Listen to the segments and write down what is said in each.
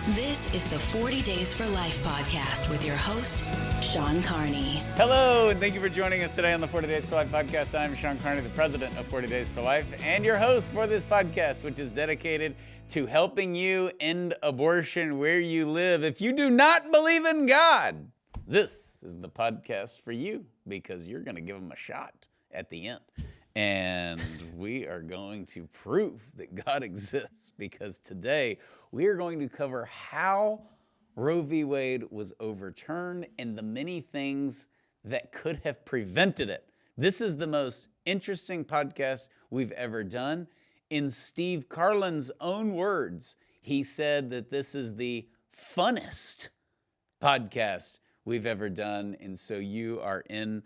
This is the 40 Days for Life podcast with your host, Sean Carney. Hello, and thank you for joining us today on the 40 Days for Life podcast. I'm Sean Carney, the president of 40 Days for Life, and your host for this podcast, which is dedicated to helping you end abortion where you live. If you do not believe in God, this is the podcast for you, because you're going to give him a shot at the end. And we are going to prove that God exists, because today we are going to cover how Roe v. Wade was overturned and the many things that could have prevented it. This is the most interesting podcast we've ever done. In Steve Carlin's own words, he said that this is the funnest podcast we've ever done. And so you are in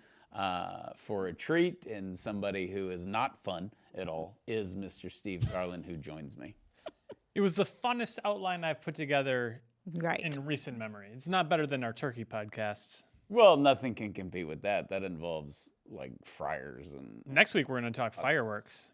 for a treat, and somebody who is not fun at all is Mr. Steve Garland, who joins me. It was the funnest outline I've put together Right. in recent memory. It's not better than our turkey podcasts. Well, nothing can compete with that. That involves like fryers and... Next week, we're going to talk fireworks.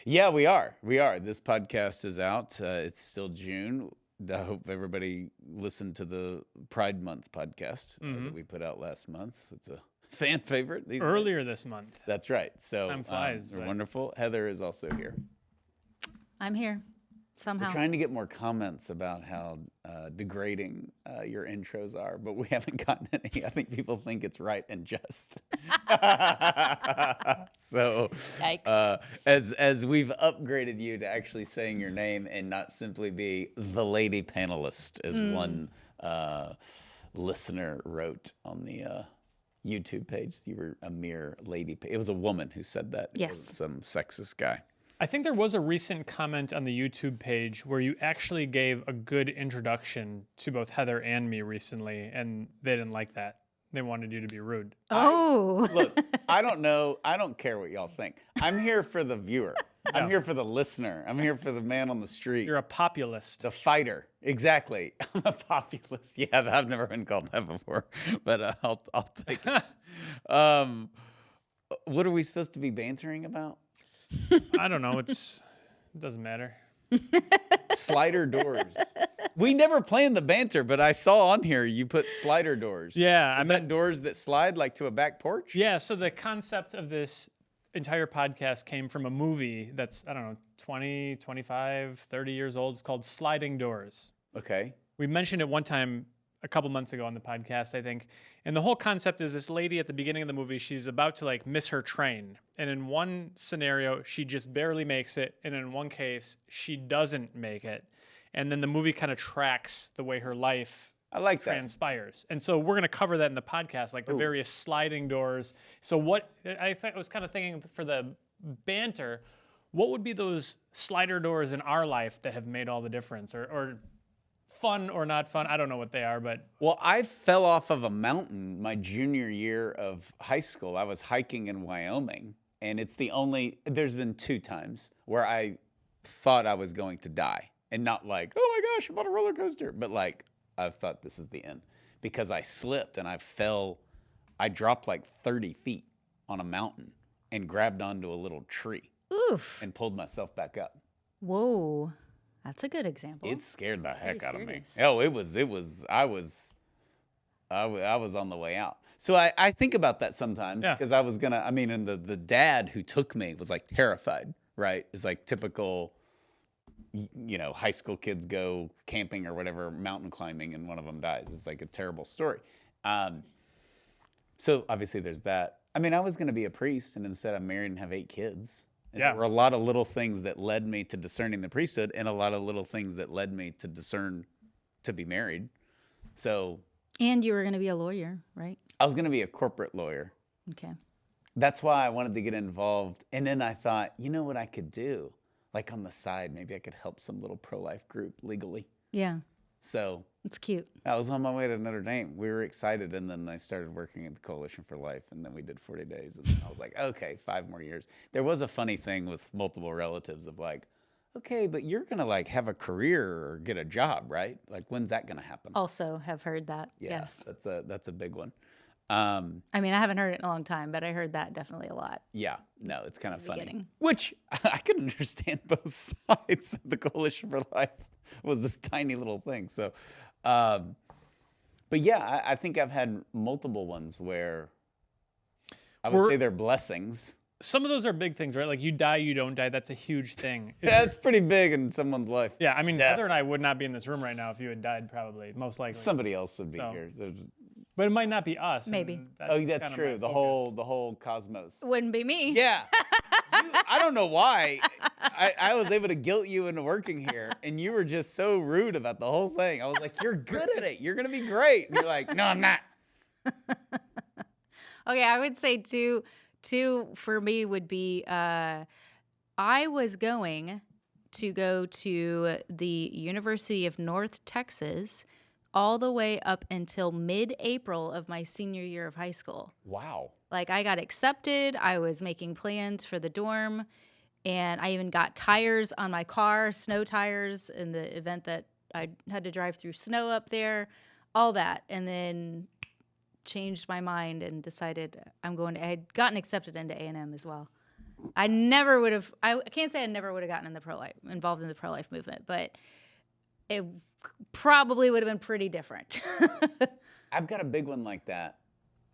Yeah, we are. This podcast is out. It's still June. I hope everybody listened to the Pride Month podcast that we put out last month. It's a fan favorite. Earlier this month. That's right. So Time flies, they're right? wonderful. Heather is also here. I'm here somehow. We're trying to get more comments about how degrading your intros are, but we haven't gotten any. I think people think it's right and just. So, Yikes. as we've upgraded you to actually saying your name and not simply be the lady panelist, as one listener wrote on the YouTube page. You were a mere lady. It was a woman who said that. Yes. It was some sexist guy. I think there was a recent comment on the YouTube page where you actually gave a good introduction to both Heather and me recently, and they didn't like that. They wanted you to be rude. Oh. Look, I don't know. I don't care what y'all think. I'm here for the viewer. I'm here for the listener. I'm here for the man on the street. You're a populist. The fighter. Exactly. I'm a populist. Yeah, I've never been called that before, but I'll take it. What are we supposed to be bantering about? I don't know. It doesn't matter. Slider doors. We never planned the banter, but I saw on here you put slider doors. Yeah, Is that doors that slide like to a back porch? Yeah, so the concept of this entire podcast came from a movie that's, I don't know, 20, 25, 30 years old. It's called Sliding Doors. Okay. We mentioned it one time a couple months ago on the podcast, I think. And the whole concept is this lady at the beginning of the movie, she's about to like miss her train. And in one scenario, she just barely makes it. And in one case, she doesn't make it. And then the movie kind of tracks the way her life I like that. transpires. And so we're going to cover that in the podcast, like the various sliding doors. So what I was kind of thinking for the banter, what would be those slider doors in our life that have made all the difference, or fun or not fun? I don't know what they are, but Well, I fell off of a mountain my junior year of high school. I was hiking in Wyoming, and there's been 2 times where I thought I was going to die. And not like, oh my gosh, I'm on a roller coaster, but like, I thought this is the end. Because I slipped and I dropped like 30 feet on a mountain and grabbed onto a little tree. Oof. And pulled myself back up. Whoa. That's a good example. It scared the heck out serious. of me. I was on the way out. So I think about that sometimes, because I was and the dad who took me was like terrified, right? It's like typical, high school kids go camping or whatever, mountain climbing, and one of them dies. It's like a terrible story. So obviously there's that. I was going to be a priest, and instead I'm married and have 8 kids. And Yeah. There were a lot of little things that led me to discerning the priesthood, and a lot of little things that led me to discern to be married. So. And you were going to be a lawyer, right? I was going to be a corporate lawyer. Okay. That's why I wanted to get involved. And then I thought, you know what I could do? Like on the side, maybe I could help some little pro-life group legally. Yeah. So It's cute. I was on my way to Notre Dame. We were excited, and then I started working at the Coalition for Life, and then we did 40 days, and I was like, okay, 5 more years. There was a funny thing with multiple relatives of like, okay, but you're going to like have a career or get a job, right? Like, when's that going to happen? Also have heard that. Yeah, Yes. that's a big one. I mean, I haven't heard it in a long time, but I heard that definitely a lot. Yeah, no, it's kind of funny. beginning. Which I can understand both sides of the Coalition for Life was this tiny little thing. So, but yeah, I think I've had multiple ones where I would say they're blessings. Some of those are big things, right? Like you die, you don't die. That's a huge thing. That's pretty big in someone's life. Yeah, I mean, Death. Heather and I would not be in this room right now if you had died, probably, most likely. Somebody else would be here. But it might not be us. Maybe. and That's kind of true. my The focus. whole cosmos. Wouldn't be me. Yeah. I don't know why. I was able to guilt you into working here, and you were just so rude about the whole thing. I was like, you're good at it. You're going to be great. And you're like, no, I'm not. Okay, I would say two for me would be I was going to go to the University of North Texas all the way up until mid-April of my senior year of high school. Wow. Like, I got accepted. I was making plans for the dorm, and I even got tires on my car, snow tires, in the event that I had to drive through snow up there, all that. And then changed my mind and decided I had gotten accepted into A&M as well. I never would have, I can't say I never would have gotten involved in the pro-life movement, but it probably would have been pretty different. I've got a big one like that,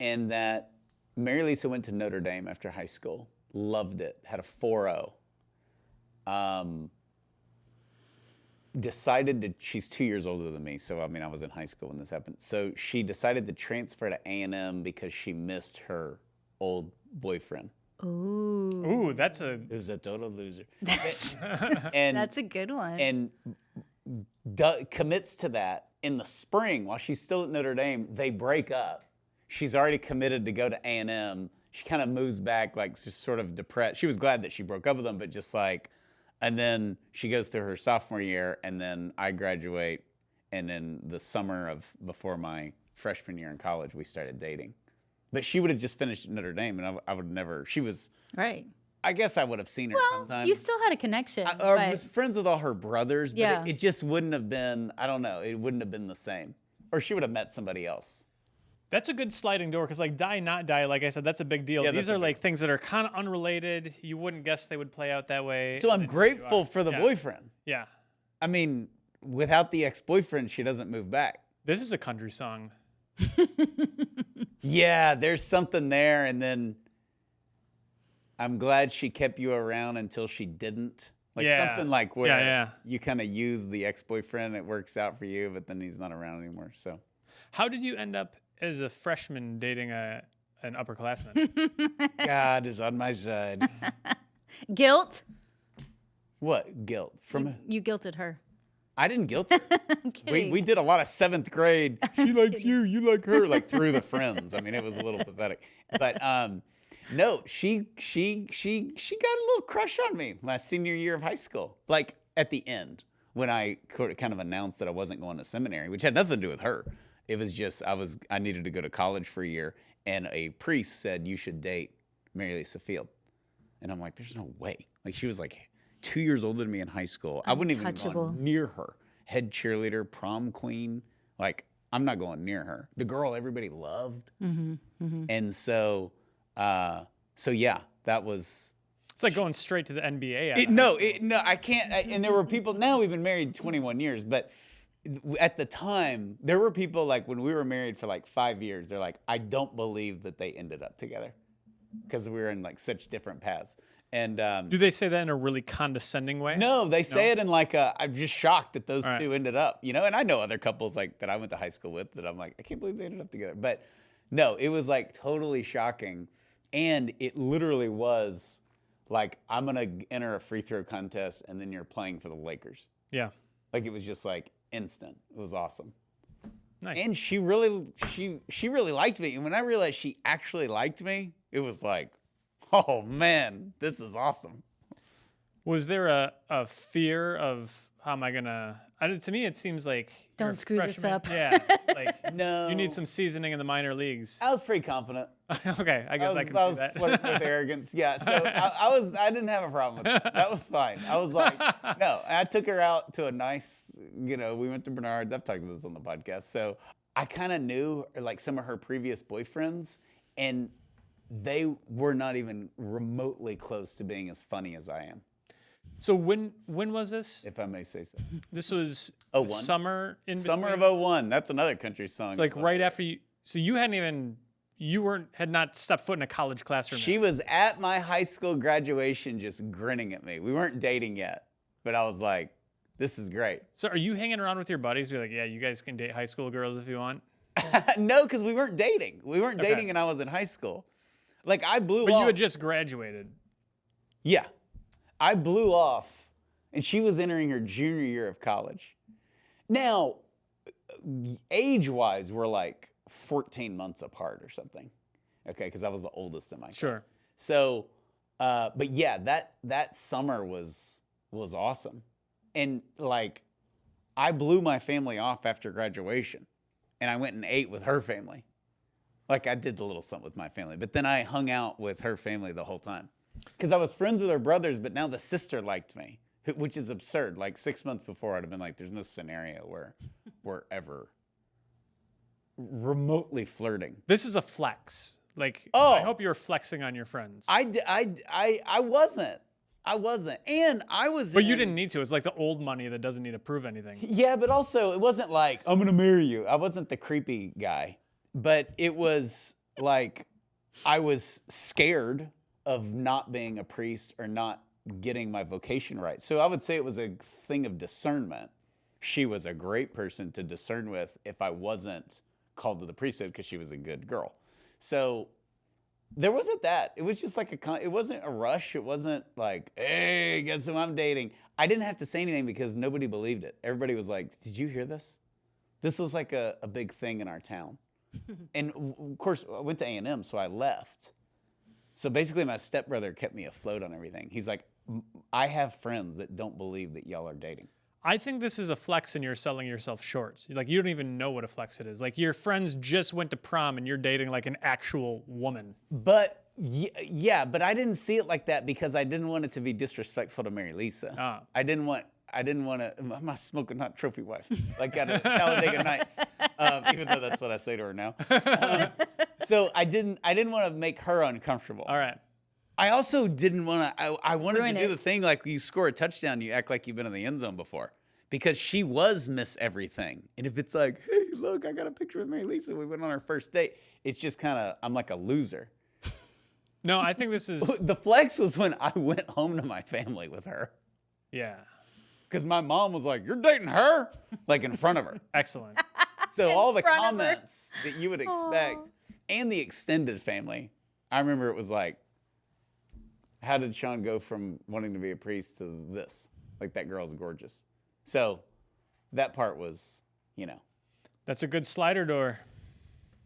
and that Mary Lisa went to Notre Dame after high school, loved it, had a 4.0. She's 2 years older than me, so I mean, I was in high school when this happened. So she decided to transfer to A&M because she missed her old boyfriend. Ooh, that's a... It was a total loser. That's a good one. And commits to that in the spring while she's still at Notre Dame. They break up. She's already committed to go to A&M. She kind of moves back, like, just sort of depressed. She was glad that she broke up with him, but just like, and then she goes through her sophomore year, and then I graduate, and then the summer before my freshman year in college, we started dating. But she would have just finished at Notre Dame, and I would never. She was right. I guess I would have seen her Well, sometime. you still had a connection. I was friends with all her brothers, but Yeah. it just wouldn't have been. I don't know. It wouldn't have been the same, or she would have met somebody else. That's a good sliding door because, like, die, not die, like I said, that's a big deal. Yeah, These that's a are, big like, things that are kind of unrelated. You wouldn't guess they would play out that way. So I'm and then grateful you are. for the Yeah. boyfriend. Yeah. I mean, without the ex-boyfriend, she doesn't move back. This is a country song. Yeah, there's something there, and then I'm glad she kept you around until she didn't. Like something like where you kind of use the ex-boyfriend, it works out for you, but then he's not around anymore. So, How did you end up as a freshman dating an upperclassman? God is on my side. Guilt? What guilt from? You guilted her. I didn't guilt her. I'm kidding. We did a lot of 7th grade. She likes you, you like her, like through the friends. I mean, it was a little pathetic. But no, she got a little crush on me my senior year of high school. Like at the end, when I kind of announced that I wasn't going to seminary, which had nothing to do with her. It was just I needed to go to college for a year, and a priest said you should date Mary Lisa Field, and I'm like, there's no way. Like she was like 2 years older than me in high school. I wouldn't even go Untouchable. near her. Head cheerleader, prom queen. Like I'm not going near her. The girl everybody loved, and so yeah, that was. It's like going straight to the NBA. I can't. And there were people. Now we've been married 21 years, but at the time, there were people like when we were married for like 5 years. They're like, I don't believe that they ended up together because we were in like such different paths. And Do they say that in a really condescending way? no, they say it in like I'm just shocked that those All two right. ended up. You know, and I know other couples like that I went to high school with that I'm like, I can't believe they ended up together. But no, it was like totally shocking, and it literally was like I'm gonna enter a free throw contest, and then you're playing for the Lakers. Yeah. Like it was just like instant. It was awesome. Nice. And she really liked me. And when I realized she actually liked me, it was like, oh man, this is awesome. Was there a fear of how am I gonna? To me, it seems like Don't you're a screw this freshman. up. Yeah, like No. you need some seasoning in the minor leagues. I was pretty confident. Okay, I guess I can was see that. flirting with arrogance. Yeah, so I didn't have a problem with that. That was fine. I was like, no, I took her out to a nice, we went to Bernard's. I've talked about this on the podcast. So I kind of knew like some of her previous boyfriends, and they were not even remotely close to being as funny as I am. So when was this? If I may say so. This was 01. summer in between? Summer of 01. That's another country song. It's like right after you. So you had not stepped foot in a college classroom. She was at my high school graduation just grinning at me. We weren't dating yet, but I was like, this is great. So are you hanging around with your buddies? Be like, yeah, you guys can date high school girls if you want. No, because we weren't dating. We weren't dating, and I was in high school. Like I blew off. But you had just graduated. Yeah, I blew off, and she was entering her junior year of college. Now, age-wise, we're like 14 months apart or something. Okay, because I was the oldest in my class. Sure. So, but yeah, that summer was awesome, and like, I blew my family off after graduation, and I went and ate with her family. Like I did the little something with my family, but then I hung out with her family the whole time. Because I was friends with her brothers, but now the sister liked me, which is absurd. Like 6 months before, I'd have been like, there's no scenario where we're ever remotely flirting. This is a flex. Like, Oh. I hope you're flexing on your friends. I wasn't. And I was But you didn't need to. It's like the old money that doesn't need to prove anything. Yeah, but also it wasn't like, I'm going to marry you. I wasn't the creepy guy. But it was like, I was scared of not being a priest or not getting my vocation right. So I would say it was a thing of discernment. She was a great person to discern with if I wasn't called to the priesthood because she was a good girl. So there wasn't that. It was just like it wasn't a rush. It wasn't like, hey, guess who I'm dating? I didn't have to say anything because nobody believed it. Everybody was like, did you hear this? This was like a big thing in our town. And of course, I went to A&M, so I left. So basically, my stepbrother kept me afloat on everything. He's like, I have friends that don't believe that y'all are dating. I think this is a flex and you're selling yourself short. Like, you don't even know what a flex it is. Like, your friends just went to prom and you're dating like an actual woman. But yeah, but I didn't see it like that because I didn't want it to be disrespectful to Mary Lisa. Ah. I didn't want to, I'm a smoking hot trophy wife, like at a Talladega Nights, even though that's what I say to her now. So I didn't want to make her uncomfortable. All right. I also didn't want to, I wanted Ruin to do it. the thing like you score a touchdown, you act like you've been in the end zone before. Because she was Miss Everything. And if it's like, hey, look, I got a picture with Mary Lisa, we went on our first date, it's just kind of, I'm like a loser. No, I think this is, The flex was when I went home to my family with her. yeah, Because my mom was like, you're dating her? Like in front of her. excellent. So all the front of her. comments that you would expect, and the extended family, I remember it was like, how did Sean go from wanting to be a priest to this? Like, that girl's gorgeous. So that part was, That's a good slider door.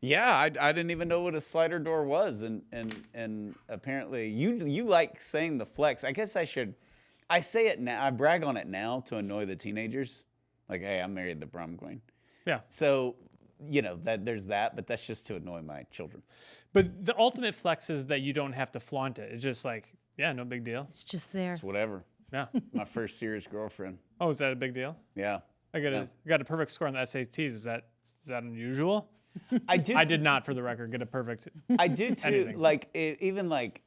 Yeah, I didn't even know what a slider door was, and apparently you like saying the flex. I guess I say it now. I brag on it now to annoy the teenagers. Like, hey, I married the prom queen. Yeah. So, that there's that, but that's just to annoy my children. But the ultimate flex is that you don't have to flaunt it. It's just like, yeah, no big deal. It's just there. It's whatever. Yeah. My first serious girlfriend. Oh, is that a big deal? Yeah. I got a perfect score on the SATs. Is that unusual? I did. I did not, for the record, get a perfect. I do too. Anything. Like even like,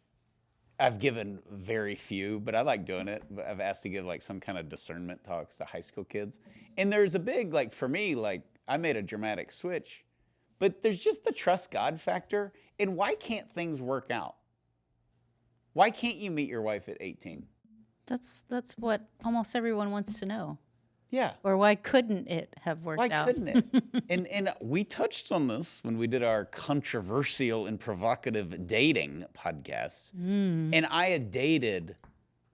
I've given very few, but I like doing it. I've asked to give like some kind of discernment talks to high school kids, and there's a big like for me like I made a dramatic switch, but there's just the trust God factor. And why can't things work out? Why can't you meet your wife at 18? That's what almost everyone wants to know. Yeah. Or why couldn't it have worked Why out? couldn't it? and we touched on this when we did our controversial and provocative dating podcast. And I had dated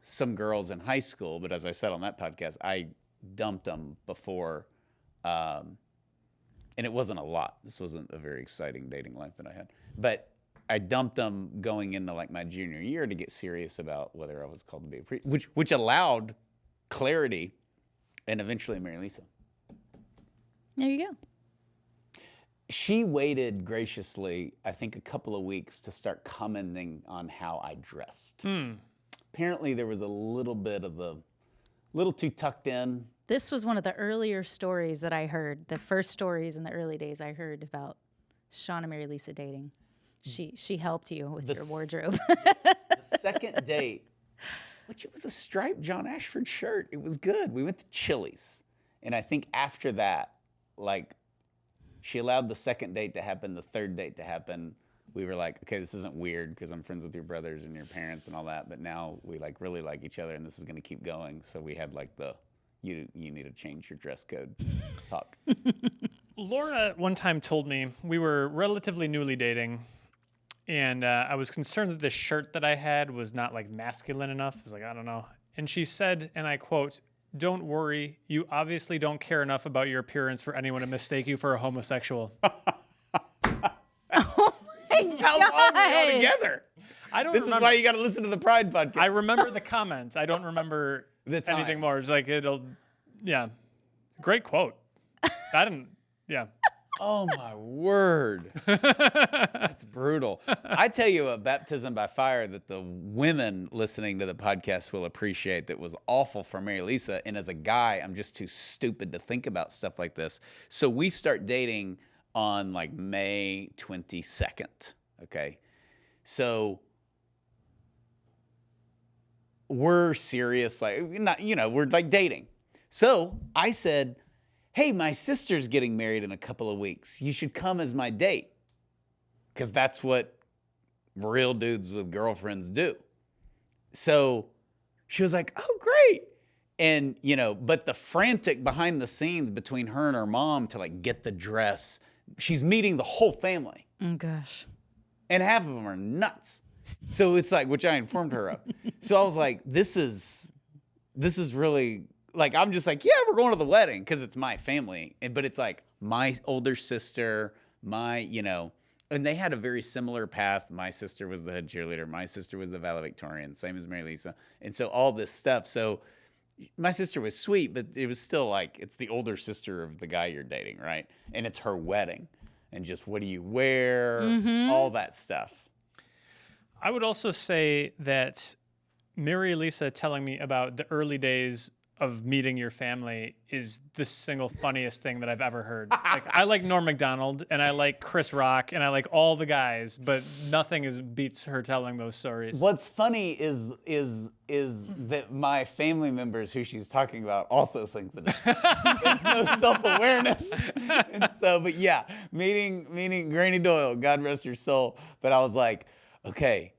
some girls in high school, but as I said on that podcast, I dumped them before, and it wasn't a lot. This wasn't a very exciting dating life that I had. But I dumped them going into like my junior year to get serious about whether I was called to be a priest, which allowed clarity and eventually marry Lisa. There you go. She waited graciously, I think, a couple of weeks to start commenting on how I dressed. Apparently, there was a little bit of little too tucked in, This was one of the earlier stories that I heard. The first stories in the early days I heard about Sean and Mary Lisa dating. She helped you with your wardrobe. The second date, which it was a striped John Ashford shirt. It was good. We went to Chili's. And I think after that, like, she allowed the second date to happen, the third date to happen. We were like, okay, this isn't weird because I'm friends with your brothers and your parents and all that. But now we like really like each other and this is going to keep going. So we had like the, you need to change your dress code talk. Laura one time told me we were relatively newly dating, and I was concerned that the shirt that I had was not like masculine enough. I was like, I don't know. And she said, and I quote, "Don't worry, you obviously don't care enough about your appearance for anyone to mistake you for a homosexual." How long were y'all together? I don't This remember. is why you got to listen to the Pride podcast. I remember the comments. I don't remember The time. anything more. It's like yeah. Great quote. I didn't, yeah. Oh my word. That's brutal. I tell you a baptism by fire that the women listening to the podcast will appreciate that was awful for Mary Lisa. And as a guy, I'm just too stupid to think about stuff like this. So we start dating on like May 22nd. Okay. So we're serious, like not, we're like dating. So I said, hey, my sister's getting married in a couple of weeks. You should come as my date. Because that's what real dudes with girlfriends do. So she was like, oh, great. And, but the frantic behind the scenes between her and her mom to like get the dress, she's meeting the whole family. Oh, gosh. And half of them are nuts. So it's like, which I informed her of. So I was like, this is really, like, I'm just like, yeah, we're going to the wedding because it's my family. But it's like my older sister, and they had a very similar path. My sister was the head cheerleader. My sister was the valedictorian, same as Mary Lisa. And so all this stuff. So my sister was sweet, but it was still like, it's the older sister of the guy you're dating, right? And it's her wedding. And just what do you wear? All that stuff. I would also say that Mary Lisa telling me about the early days of meeting your family is the single funniest thing that I've ever heard. Like, I like Norm Macdonald and I like Chris Rock and I like all the guys, but nothing beats her telling those stories. What's funny is that my family members who she's talking about also think that there's no self-awareness. And so, but yeah, meeting Granny Doyle, God rest her soul. But I was like, okay,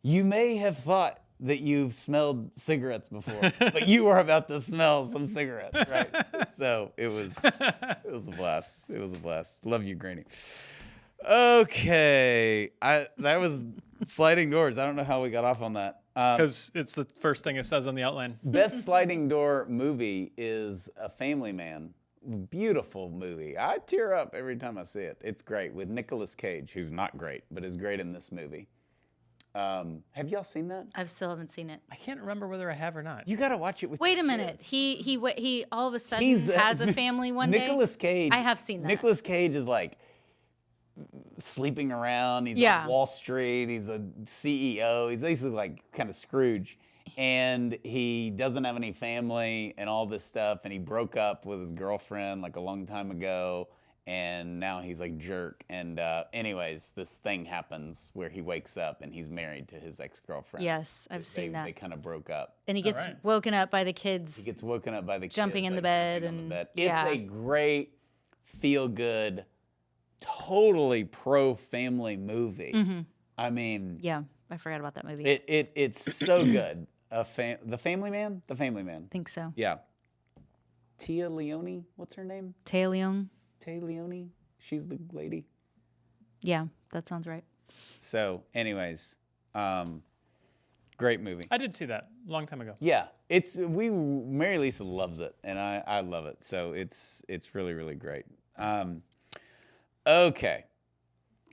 you may have thought that you've smelled cigarettes before, but you were about to smell some cigarettes, right? So it was a blast. It was a blast. Love you, Granny. Okay, that was sliding doors. I don't know how we got off on that. Because it's the first thing it says on the outline. Best sliding door movie is A Family Man. Beautiful movie. I tear up every time I see it. It's great with Nicolas Cage, who's not great, but is great in this movie. Have y'all seen that? I still haven't seen it. I can't remember whether I have or not. You got to watch it with Wait your a minute. kids. He all of a sudden He's has a family one day. Nicolas Cage. I have seen that. Nicolas Cage is like sleeping around. He's on Wall Street. He's a CEO. He's basically like kind of Scrooge. And he doesn't have any family and all this stuff. And he broke up with his girlfriend like a long time ago. And now he's like jerk. And anyways, this thing happens where he wakes up and he's married to his ex-girlfriend. Yes, I've seen that. They kind of broke up. And he gets woken up by the kids. He gets woken up by the jumping kids, in the like, bed. jumping on And the bed. yeah. It's a great, feel-good, totally pro-family movie. I mean, Yeah, I forgot about that movie. it's so good. The Family Man? The Family Man. I think so. Yeah. Tia Leone, what's her name? Tay Leone. Tay Leone? She's the lady. Yeah, that sounds right. So, anyways, great movie. I did see that a long time ago. Yeah, Mary Lisa loves it, and I love it. So it's really, really great. Okay,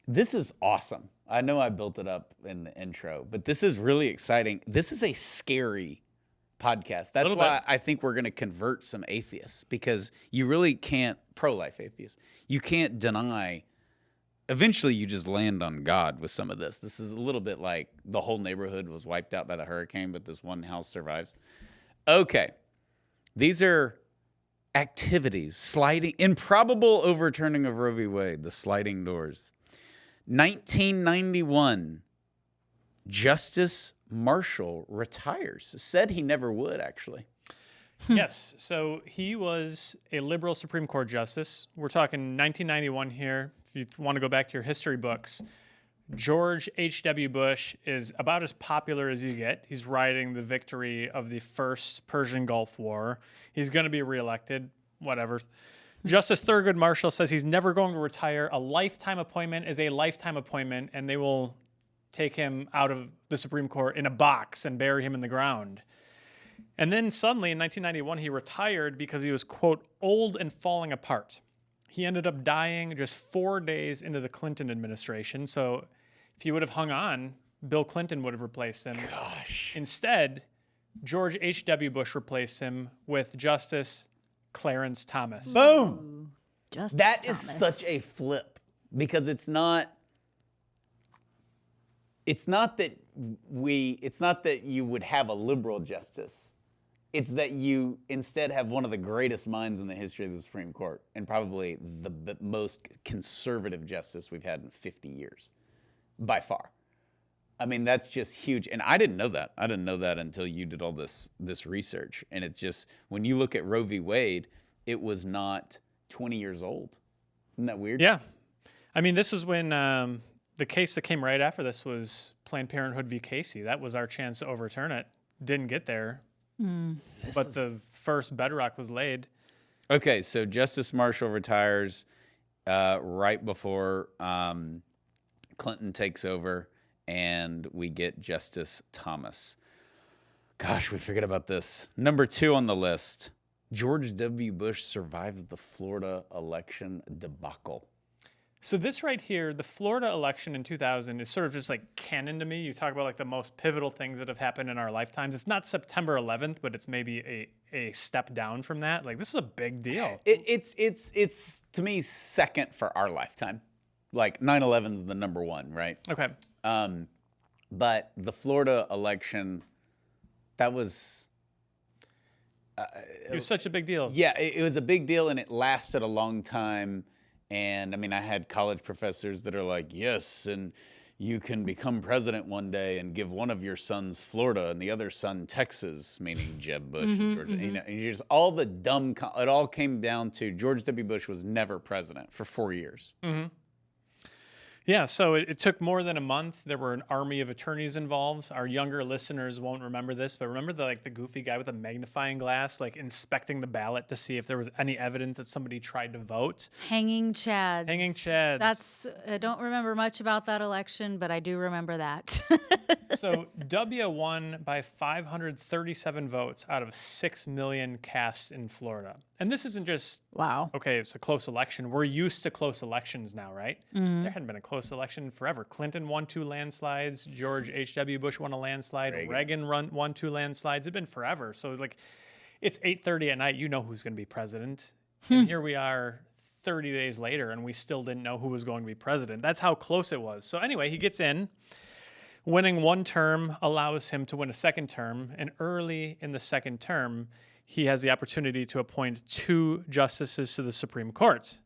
this is awesome. I know I built it up in the intro, but this is really exciting. This is a scary podcast. That's why I think we're going to convert some atheists, because you really can't, pro-life atheists, you can't deny. Eventually, you just land on God with some of this. This is a little bit like the whole neighborhood was wiped out by the hurricane, but this one house survives. Okay. These are activities, sliding, improbable overturning of Roe v. Wade, the sliding doors. 1991, Justice Marshall retires. Said he never would, actually. Yes. So he was a liberal Supreme Court justice. We're talking 1991 here. If you want to go back to your history books, George H.W. Bush is about as popular as you get. He's riding the victory of the first Persian Gulf War. He's going to be reelected, whatever. Justice Thurgood Marshall says he's never going to retire. A lifetime appointment is a lifetime appointment, and they will take him out of the Supreme Court in a box and bury him in the ground. And then suddenly in 1991, he retired because he was, quote, old and falling apart. He ended up dying just 4 days into the Clinton administration. So if he would have hung on, Bill Clinton would have replaced him. Gosh. Instead, George H.W. Bush replaced him with Justice Clarence Thomas. Boom. Justice That is Thomas. such a flip because it's not that you would have a liberal justice. It's that you instead have one of the greatest minds in the history of the Supreme Court and probably the most conservative justice we've had in 50 years, by far. I mean, that's just huge. And I didn't know that. I didn't know that until you did all this research. And it's just, when you look at Roe v. Wade, it was not 20 years old. Isn't that weird? Yeah. I mean, this is when the case that came right after this was Planned Parenthood v. Casey. That was our chance to overturn it. Didn't get there. But the first bedrock was laid. Okay, so Justice Marshall retires right before Clinton takes over, and we get Justice Thomas. Gosh, we forget about this. Number 2 on the list, George W. Bush survives the Florida election debacle. So this right here, the Florida election in 2000 is sort of just like canon to me. You talk about like the most pivotal things that have happened in our lifetimes. It's not September 11th, but it's maybe a step down from that. Like, this is a big deal. It's to me second for our lifetime. Like 9/11 is the number 1, right? Okay. But the Florida election, that was It was such a big deal. yeah, it was a big deal, and it lasted a long time. And I mean, I had college professors that are like, yes, and you can become president one day and give one of your sons Florida and the other son Texas, meaning Jeb Bush and Georgia. You know, and just all the dumb, it all came down to George W. Bush was never president for 4 years. Yeah, so it took more than a month. There were an army of attorneys involved. Our younger listeners won't remember this, but remember the goofy guy with a magnifying glass, like inspecting the ballot to see if there was any evidence that somebody tried to vote? Hanging Chads. Hanging Chads. I don't remember much about that election, but I do remember that. So W won by 537 votes out of 6 million cast in Florida. And this isn't just, Wow. okay, it's a close election. We're used to close elections now, right? There hadn't been a close election forever. Clinton won 2 landslides. George H.W. Bush won a landslide. Reagan won 2 landslides. It's been forever. So, like, it's 8:30 at night. You know who's going to be president. And here we are 30 days later, and we still didn't know who was going to be president. That's how close it was. So anyway, he gets in. Winning one term allows him to win a second term. And early in the second term, he has the opportunity to appoint 2 justices to the Supreme Court.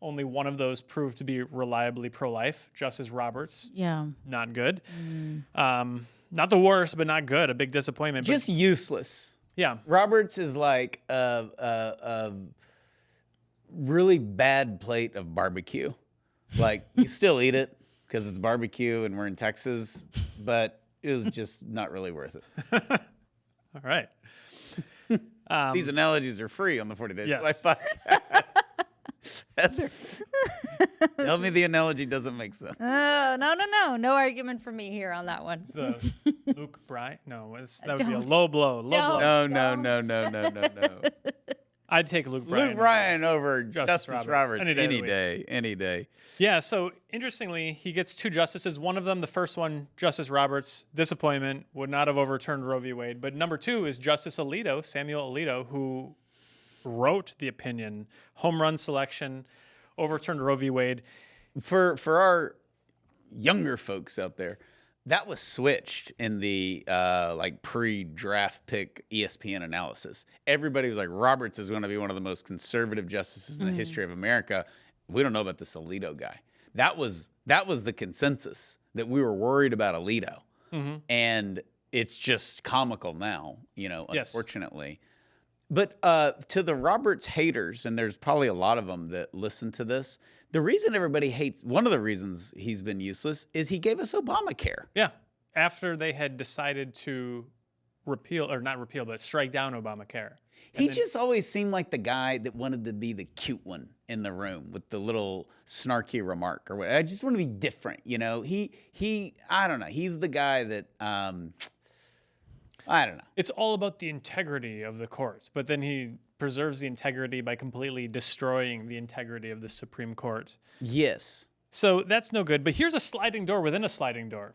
Only one of those proved to be reliably pro-life, Justice Roberts. Yeah. Not good. Not the worst, but not good. A big disappointment. Just useless. Yeah. Roberts is like a really bad plate of barbecue. Like, you still eat it because it's barbecue and we're in Texas, but it was just not really worth it. All right. These analogies are free on the 40 Days Yes. Life podcast. Heather, tell me the analogy doesn't make sense. No argument from me here on that one. It's the Luke Bryan. No, that would be a low blow. Low Don't. blow. No. I'd take Luke Bryan. Luke Bryan over Justice Roberts Any day. Yeah, so interestingly, he gets 2 justices. One of them, the first one, Justice Roberts, disappointment, would not have overturned Roe v. Wade. But number 2 is Justice Alito, Samuel Alito, who wrote the opinion, home run selection, overturned Roe v. Wade. For our younger folks out there, That was switched in the like pre-draft pick ESPN analysis. Everybody was like, Roberts is going to be one of the most conservative justices in the history of America. We don't know about this Alito guy. That was the consensus, that we were worried about Alito. And it's just comical now, unfortunately. But to the Roberts haters, and there's probably a lot of them that listen to this, the reason everybody hates, one of the reasons he's been useless is he gave us Obamacare. Yeah. After they had decided to strike down Obamacare. He just always seemed like the guy that wanted to be the cute one in the room with the little snarky remark or whatever. I just want to be different, I don't know. He's the guy that, I don't know. It's all about the integrity of the courts, but then he preserves the integrity by completely destroying the integrity of the Supreme Court. Yes. So that's no good. But here's a sliding door within a sliding door.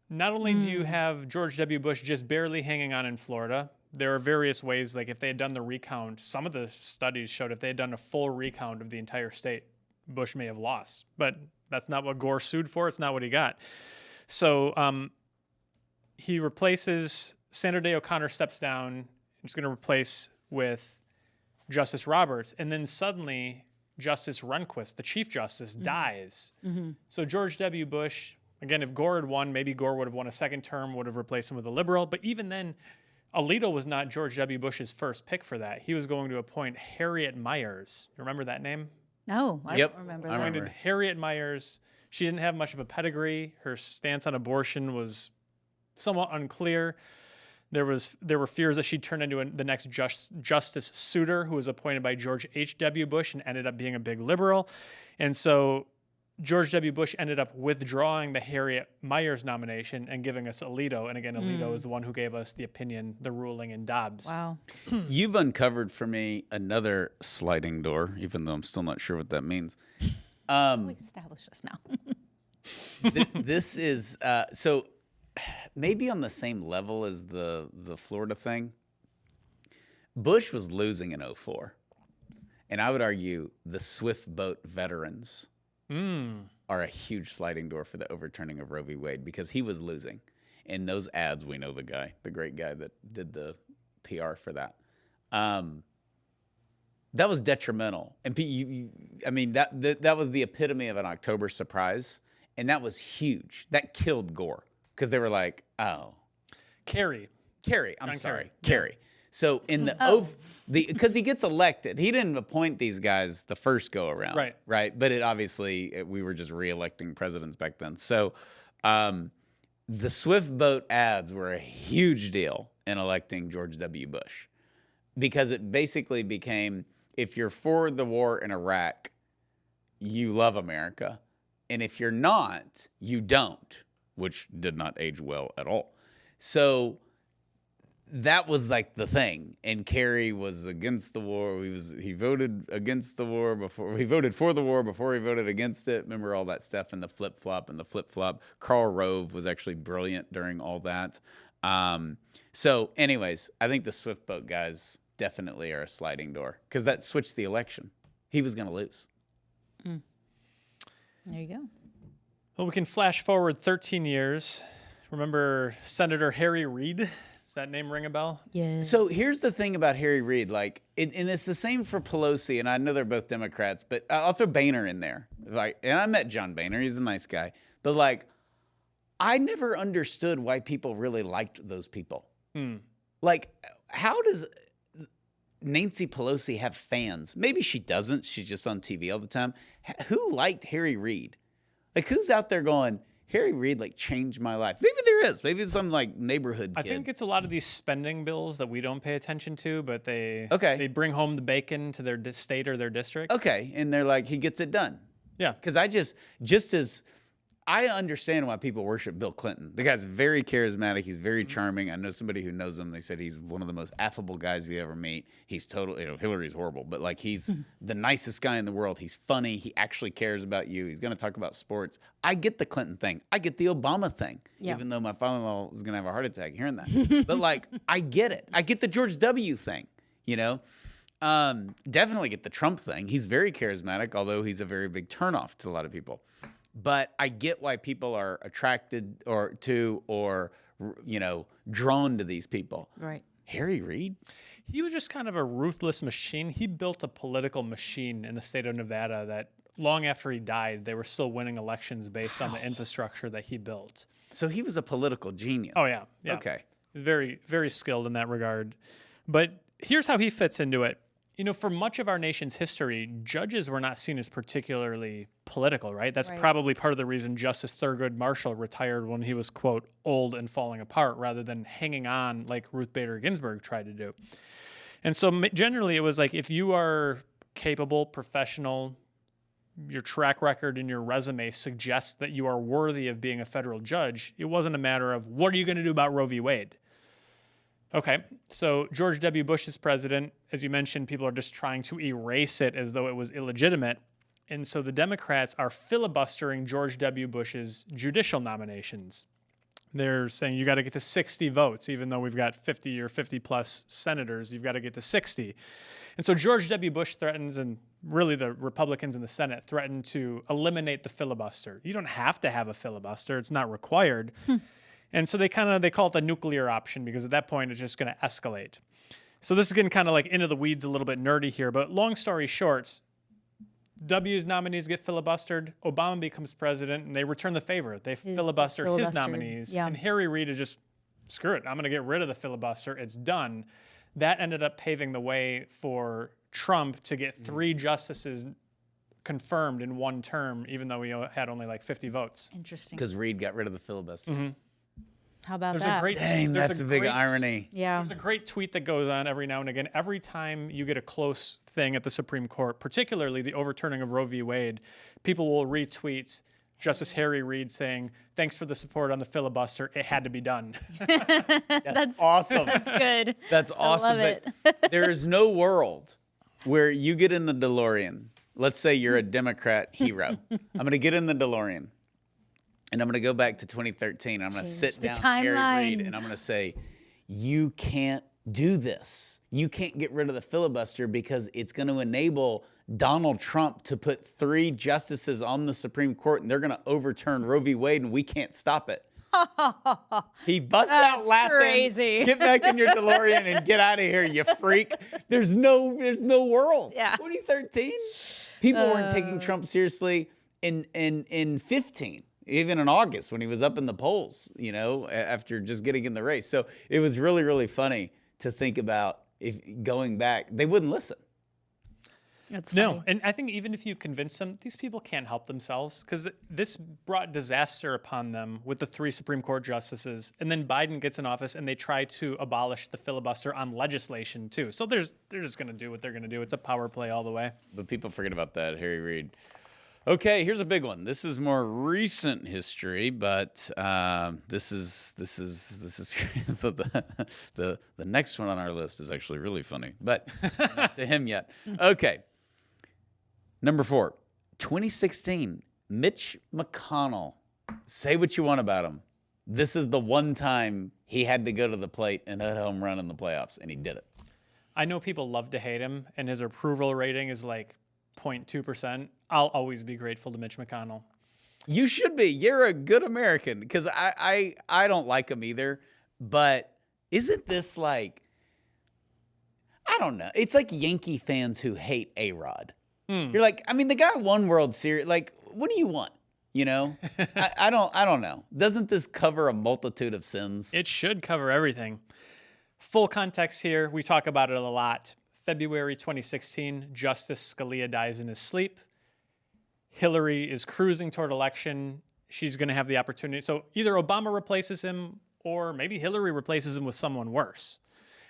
Not only do you have George W. Bush just barely hanging on in Florida, there are various ways, like if they had done the recount, some of the studies showed if they had done a full recount of the entire state, Bush may have lost. But that's not what Gore sued for. It's not what he got. So he replaces, Sandra Day O'Connor steps down. He's going to replace with Justice Roberts. And then suddenly Justice Rehnquist, the Chief Justice, dies. So George W. Bush, again, if Gore had won, maybe Gore would have won a second term, would have replaced him with a liberal. But even then, Alito was not George W. Bush's first pick for that. He was going to appoint Harriet Miers. Remember that name? No, I don't remember that. Appointed Harriet Miers. She didn't have much of a pedigree. Her stance on abortion was somewhat unclear. There were fears that she'd turn into the next Justice Souter, who was appointed by George H.W. Bush and ended up being a big liberal. And so George W. Bush ended up withdrawing the Harriet Miers nomination and giving us Alito. And again, Alito is the one who gave us the ruling in Dobbs. Wow. You've uncovered for me another sliding door, even though I'm still not sure what that means. We established this now. This is so maybe on the same level as the Florida thing. Bush was losing in 2004. And I would argue the swift boat veterans are a huge sliding door for the overturning of Roe v. Wade, because he was losing. In those ads, we know the great guy that did the PR for that. That was detrimental. And that was the epitome of an October surprise. And that was huge. That killed Gore. Because they were like, oh. Kerry. I'm sorry. Kerry. So in because he gets elected, he didn't appoint these guys the first go around. Right. But we were just re-electing presidents back then. So the swift boat ads were a huge deal in electing George W. Bush, because it basically became, if you're for the war in Iraq, you love America. And if you're not, you don't. Which did not age well at all. So that was like the thing. And Kerry was against the war. He voted against the war before. He voted for the war before he voted against it. Remember all that stuff and the flip-flop. Karl Rove was actually brilliant during all that. So anyways, I think the swift boat guys definitely are a sliding door, because that switched the election. He was going to lose. There you go. Well, we can flash forward 13 years. Remember Senator Harry Reid? Does that name ring a bell? Yes. So here's the thing about Harry Reid, and it's the same for Pelosi, and I know they're both Democrats, but I'll throw Boehner in there. And I met John Boehner; he's a nice guy. But I never understood why people really liked those people. How does Nancy Pelosi have fans? Maybe she doesn't. She's just on TV all the time. Who liked Harry Reid? Who's out there going, Harry Reid changed my life? Maybe there is. Maybe it's some neighborhood kid. I think it's a lot of these spending bills that we don't pay attention to, but they bring home the bacon to their state or their district. Okay, and they're like, he gets it done. Yeah. Because I understand why people worship Bill Clinton. The guy's very charismatic. He's very charming. I know somebody who knows him. They said he's one of the most affable guys you ever meet. He's totally, Hillary's horrible, but he's the nicest guy in the world. He's funny. He actually cares about you. He's going to talk about sports. I get the Clinton thing. I get the Obama thing, even though my father-in-law is going to have a heart attack hearing that. But I get it. I get the George W. thing, Definitely get the Trump thing. He's very charismatic, although he's a very big turnoff to a lot of people. but I get why people are attracted or drawn to these people. Right. Harry Reid? He was just kind of a ruthless machine. He built a political machine in the state of Nevada that long after he died, they were still winning elections based on the infrastructure that he built. So he was a political genius. Oh, yeah. Okay. He's very, very skilled in that regard. But here's how he fits into it. For much of our nation's history, judges were not seen as particularly political, right? That's probably part of the reason Justice Thurgood Marshall retired when he was, quote, old and falling apart, rather than hanging on like Ruth Bader Ginsburg tried to do. And so generally it was like, if you are capable, professional, your track record and your resume suggests that you are worthy of being a federal judge, it wasn't a matter of, what are you going to do about Roe v. Wade? Okay, so George W. Bush is president. As you mentioned, people are just trying to erase it as though it was illegitimate. And so the Democrats are filibustering George W. Bush's judicial nominations. They're saying you got to get to 60 votes, even though we've got 50 or 50 plus senators, you've got to get to 60. And so George W. Bush threatens, and really the Republicans in the Senate threaten to eliminate the filibuster. You don't have to have a filibuster. It's not required. And so they call it the nuclear option, because at that point it's just going to escalate. So this is getting kind of like into the weeds, a little bit nerdy here, but long story short, W's nominees get filibustered, Obama becomes president, and they return the favor. They filibuster his nominees, and Harry Reid is just, screw it, I'm going to get rid of the filibuster. It's done. That ended up paving the way for Trump to get 3 justices confirmed in one term, even though he had only like 50 votes. Interesting. Because Reid got rid of the filibuster. Mm-hmm. How about There's that? That's a big irony. Yeah. There's a great tweet that goes on every now and again. Every time you get a close thing at the Supreme Court, particularly the overturning of Roe v. Wade, people will retweet Justice Harry Reid saying, "Thanks for the support on the filibuster. It had to be done." That's awesome. That's good. That's awesome. I love it. But there is no world where you get in the DeLorean. Let's say you're a Democrat hero. I'm going to get in the DeLorean. And I'm going to go back to 2013. I'm going to sit down Harry Reid, and I'm going to say, you can't do this. You can't get rid of the filibuster, because it's going to enable Donald Trump to put 3 justices on the Supreme Court, and they're going to overturn Roe v. Wade, and we can't stop it. He busts out laughing. Crazy. Get back in your DeLorean and get out of here, you freak. There's no world. Yeah. 2013? People weren't taking Trump seriously in 15. Even in August when he was up in the polls, after just getting in the race. So it was really, really funny to think about, if going back, they wouldn't listen. That's funny. No, and I think even if you convince them, these people can't help themselves, because this brought disaster upon them with the 3 Supreme Court justices, and then Biden gets in office and they try to abolish the filibuster on legislation too. So they're just going to do what they're going to do. It's a power play all the way. But people forget about that, Harry Reid. Okay, here's a big one. This is more recent history, but this is the next one on our list is actually really funny, but not to him yet. Okay, number 4, 2016, Mitch McConnell. Say what you want about him. This is the one time he had to go to the plate and hit a home run in the playoffs, and he did it. I know people love to hate him, and his approval rating is like 0.2%. I'll always be grateful to Mitch McConnell. You should be. You're a good American, because I don't like him either. But isn't this like, I don't know. It's like Yankee fans who hate A-Rod. You're like, I mean, the guy won World Series. Like, what do you want? I don't know. Doesn't this cover a multitude of sins? It should cover everything. Full context here. We talk about it a lot. February 2016, Justice Scalia dies in his sleep. Hillary is cruising toward election. She's going to have the opportunity. So either Obama replaces him, or maybe Hillary replaces him with someone worse.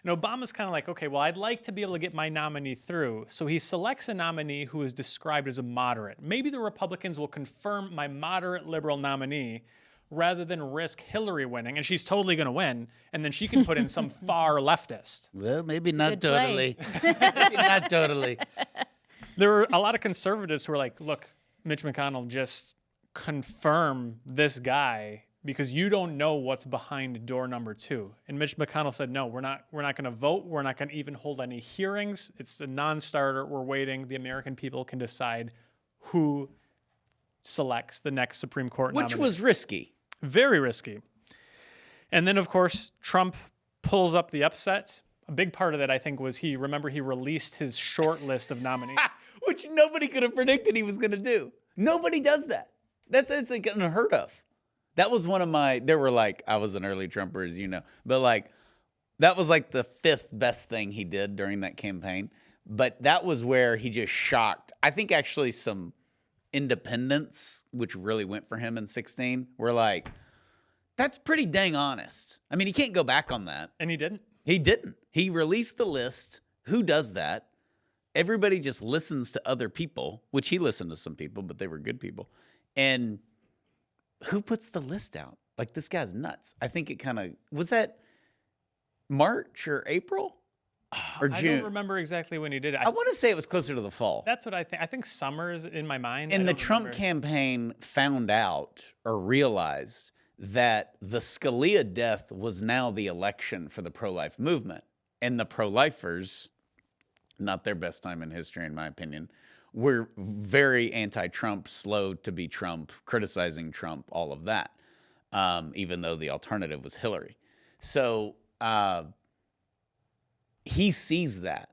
And Obama's kind of like, okay, well, I'd like to be able to get my nominee through. So he selects a nominee who is described as a moderate. Maybe the Republicans will confirm my moderate liberal nominee rather than risk Hillary winning, and she's totally going to win, and then she can put in some far leftist. Well, maybe not totally. Maybe not totally. There were a lot of conservatives who were like, look, Mitch McConnell, just confirm this guy, because you don't know what's behind door number 2. And Mitch McConnell said, no, we're not going to vote. We're not going to even hold any hearings. It's a non-starter. We're waiting. The American people can decide who selects the next Supreme Court Which nominee. was risky. Very risky. And then, of course, Trump pulls up the upsets. A big part of that, I think, was he released his short list of nominees. Which nobody could have predicted he was going to do. Nobody does that. That's like unheard of. That was one of my, there were like, I was an early Trumper, as you know, but like, that was like the fifth best thing he did during that campaign. But that was where he just shocked. I think actually some independents, which really went for him in 2016, were like, that's pretty dang honest. I mean, he can't go back on that. And he didn't. He didn't. He released the list. Who does that? Everybody just listens to other people, which he listened to some people, but they were good people. And who puts the list out? Like, this guy's nuts. I think it kind of, was that March or April or June? I don't remember exactly when he did it. I want to say it was closer to the fall. That's what I think. I think summer's in my mind. And the Trump campaign found out or realized that the Scalia death was now the election for the pro-life movement. And the pro-lifers, not their best time in history, in my opinion, were very anti-Trump, slow to be Trump, criticizing Trump, all of that, even though the alternative was Hillary. So he sees that.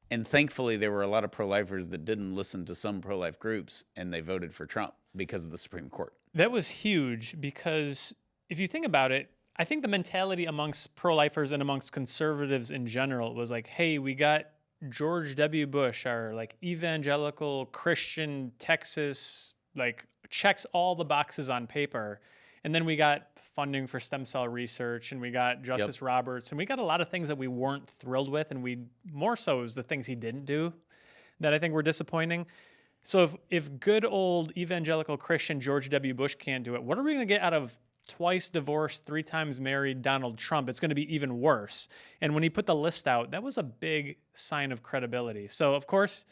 And thankfully, there were a lot of pro-lifers that didn't listen to some pro-life groups, and they voted for Trump because of the Supreme Court. That was huge because if you think about it, I think the mentality amongst pro-lifers and amongst conservatives in general was like, hey, we got George W. Bush, our like evangelical Christian Texas, like checks all the boxes on paper. And then we got funding for stem cell research, and we got Justice Roberts, and we got a lot of things that we weren't thrilled with, and we more so is the things he didn't do that I think were disappointing. So if good old evangelical Christian George W. Bush can't do it, what are we going to get out of twice divorced, 3 times married Donald Trump? It's going to be even worse. And when he put the list out, that was a big sign of credibility. So, of course,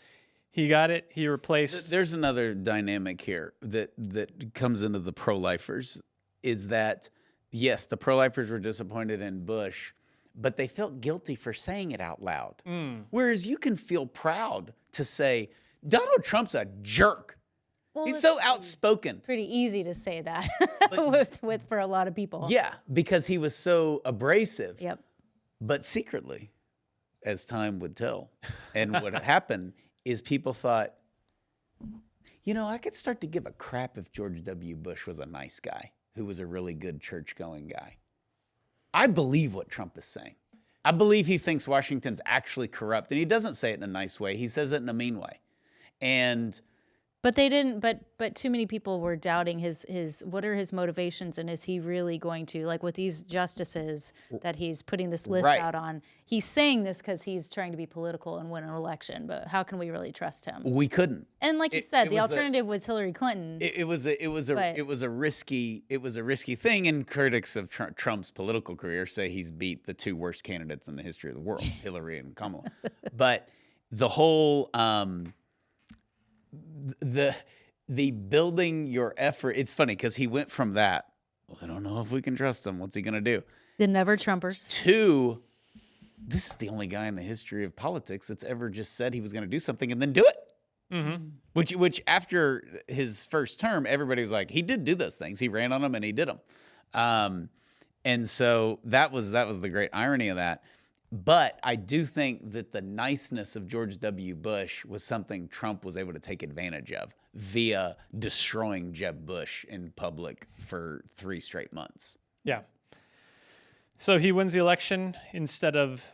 he got it. He replaced... There's another dynamic here that comes into the pro-lifers, is that, yes, the pro-lifers were disappointed in Bush, but they felt guilty for saying it out loud. Whereas you can feel proud to say, Donald Trump's a jerk. Well, He's so outspoken. It's pretty easy to say that with for a lot of people. Yeah, because he was so abrasive. Yep. But secretly, as time would tell, and what happened is people thought, you know, I could start to give a crap if George W. Bush was a nice guy who was a really good church-going guy. I believe what Trump is saying. I believe he thinks Washington's actually corrupt, and he doesn't say it in a nice way. He says it in a mean way. And But they didn't. But too many people were doubting his. What are his motivations, and is he really going to, like with these justices that he's putting this list Right. out on? He's saying this because he's trying to be political and win an election. But how can we really trust him? we couldn't. And like you said, the alternative was Hillary Clinton. It was a risky thing, and critics of Trump's political career say he's beat the 2 worst candidates in the history of the world, Hillary and Kamala. But the whole the building your effort, it's funny because he went from that, well, I don't know if we can trust him, what's he gonna do, The never Trumpers. to this is the only guy in the history of politics that's ever just said he was gonna do something and then do it. Mm-hmm. Which after his first term, everybody was like, he did do those things. He ran on them and he did them. And so that was the great irony of that. But I do think that the niceness of George W. Bush was something Trump was able to take advantage of via destroying Jeb Bush in public for 3 straight months. Yeah. So he wins the election instead of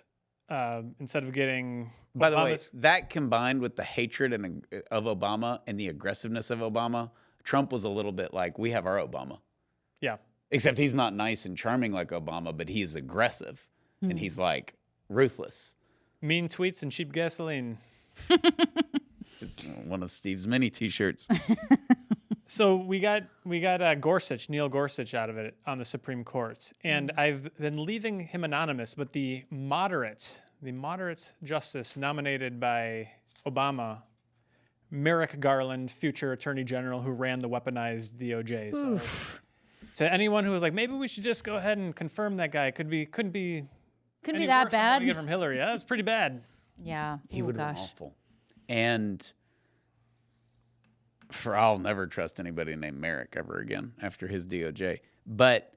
getting. By the way, Obama's- that combined with the hatred of Obama and the aggressiveness of Obama, Trump was a little bit like, we have our Obama. Yeah. Except he's not nice and charming like Obama, but he's aggressive. And he's like ruthless. Mean tweets and cheap gasoline. It's one of Steve's many T-shirts. So we got Gorsuch, Neil Gorsuch, out of it on the Supreme Court, and I've been leaving him anonymous. But the moderate justice nominated by Obama, Merrick Garland, future Attorney General who ran the weaponized DOJ. So to anyone who was like, maybe we should just go ahead and confirm that guy, couldn't be Couldn't any be that worse than what we bad. get from Hillary. That was pretty bad. Yeah. He Oh, would have been gosh. awful. And I'll never trust anybody named Merrick ever again after his DOJ. But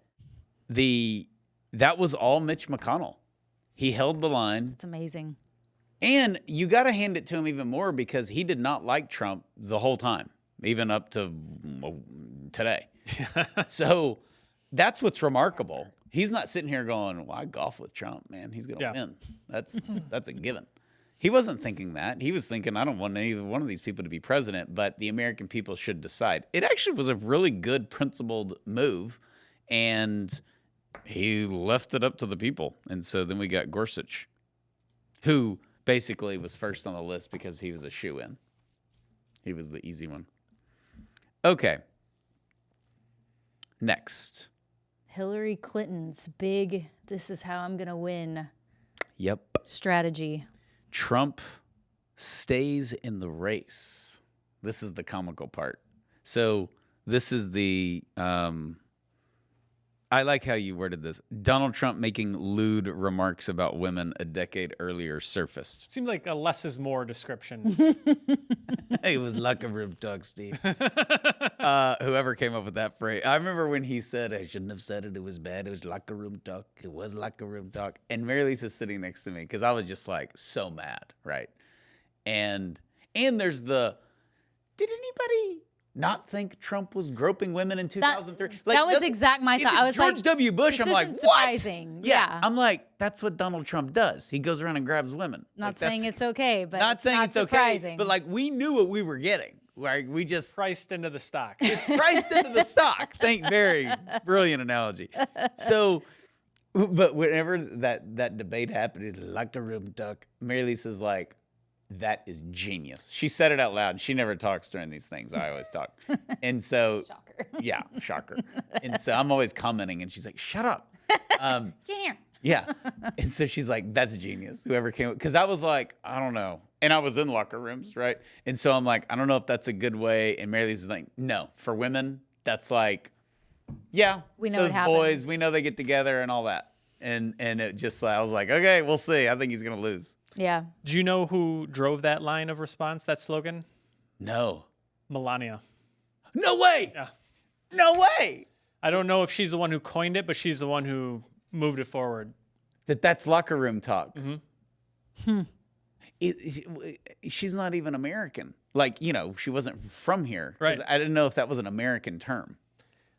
that was all Mitch McConnell. He held the line. It's amazing. And you got to hand it to him even more because he did not like Trump the whole time, even up to today. So that's what's remarkable. He's not sitting here going, well, I golf with Trump, man. He's going to win. That's a given. He wasn't thinking that. He was thinking, I don't want either one of these people to be president, but the American people should decide. It actually was a really good, principled move, and he left it up to the people. And so then we got Gorsuch, who basically was first on the list because he was a shoo-in. He was the easy one. Okay. Next. Hillary Clinton's big, this is how I'm going to win strategy. Trump stays in the race. This is the comical part. So this is the, I like how you worded this. Donald Trump making lewd remarks about women a decade earlier surfaced. Seems like a less is more description. It was locker room talk, Steve. Whoever came up with that phrase. I remember when he said, I shouldn't have said it. It was bad. It was locker room talk. It was locker room talk. And Mary Lisa's sitting next to me because I was just like so mad, right? And there's did anybody not think Trump was groping women in 2003? That was exact my thought. I was George like, W. Bush. I'm like, what? Surprising. Yeah. I'm like, that's what Donald Trump does. He goes around and grabs women. Not saying it's okay, but not saying it's surprising. Okay. But like we knew what we were getting. Like we just Priced into the stock. It's priced into the stock. Very brilliant analogy. So, but whenever that debate happened, it's locker room talk. Mary Lisa's like, that is genius. She said it out loud. She never talks during these things. I always talk. And so, shocker. Yeah, shocker. And so I'm always commenting, and she's like, shut up. Get here. Yeah. And so she's like, that's genius. Whoever came, because I was like, I don't know. And I was in locker rooms, right? And so I'm like, I don't know if that's a good way. And Mary Lisa's like, no, for women, that's like, yeah, we know those it boys, happens. we know they get together and all that. And it just, I was like, okay, we'll see. I think he's going to lose. Yeah. Do you know who drove that line of response, that slogan? No. Melania. No way. Yeah. No way. I don't know if she's the one who coined it, but she's the one who moved it forward. That's locker room talk. Mm-hmm. She's not even American. Like, she wasn't from here. Right. I didn't know if that was an American term.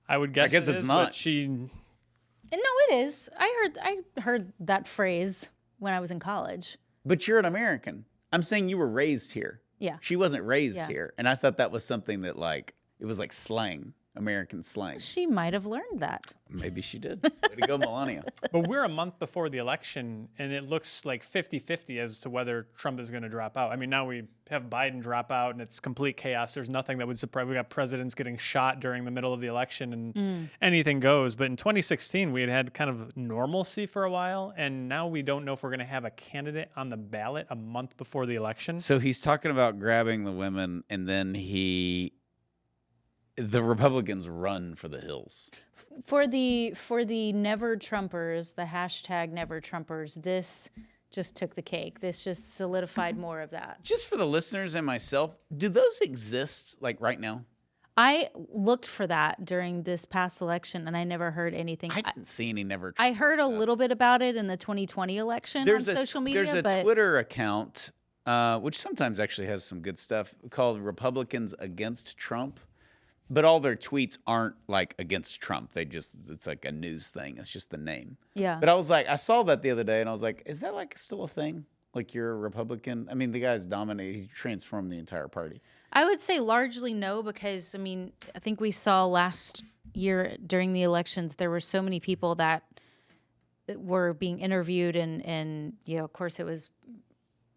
I would guess, it's is, not. But she... No, it is. I heard that phrase when I was in college. But you're an American. I'm saying you were raised here. Yeah. She wasn't raised here. And I thought that was something that it was like slang, American slang. She might have learned that. Maybe she did. Way to go, Melania. But we're a month before the election, and it looks like 50-50 as to whether Trump is going to drop out. I mean, now we have Biden drop out, and it's complete chaos. There's nothing that would surprise. We got presidents getting shot during the middle of the election, and anything goes. But in 2016, we had kind of normalcy for a while, and now we don't know if we're going to have a candidate on the ballot a month before the election. So he's talking about grabbing the women, and then the Republicans run for the hills. For the never Trumpers, the hashtag never Trumpers, this just took the cake. This just solidified more of that. Just for the listeners and myself, do those exist like right now? I looked for that during this past election, and I never heard anything. I didn't see any never. I heard a little bit about it in the 2020 election on social media. There's a Twitter account, which sometimes actually has some good stuff, called Republicans Against Trump. But all their tweets aren't like against Trump. It's like a news thing. It's just the name. Yeah. But I was like, I saw that the other day, and I was like, is that like still a thing? Like you're a Republican? I mean, the guy's dominated. He transformed the entire party. I would say largely no, because, I mean, I think we saw last year during the elections, there were so many people that were being interviewed, and of course, it was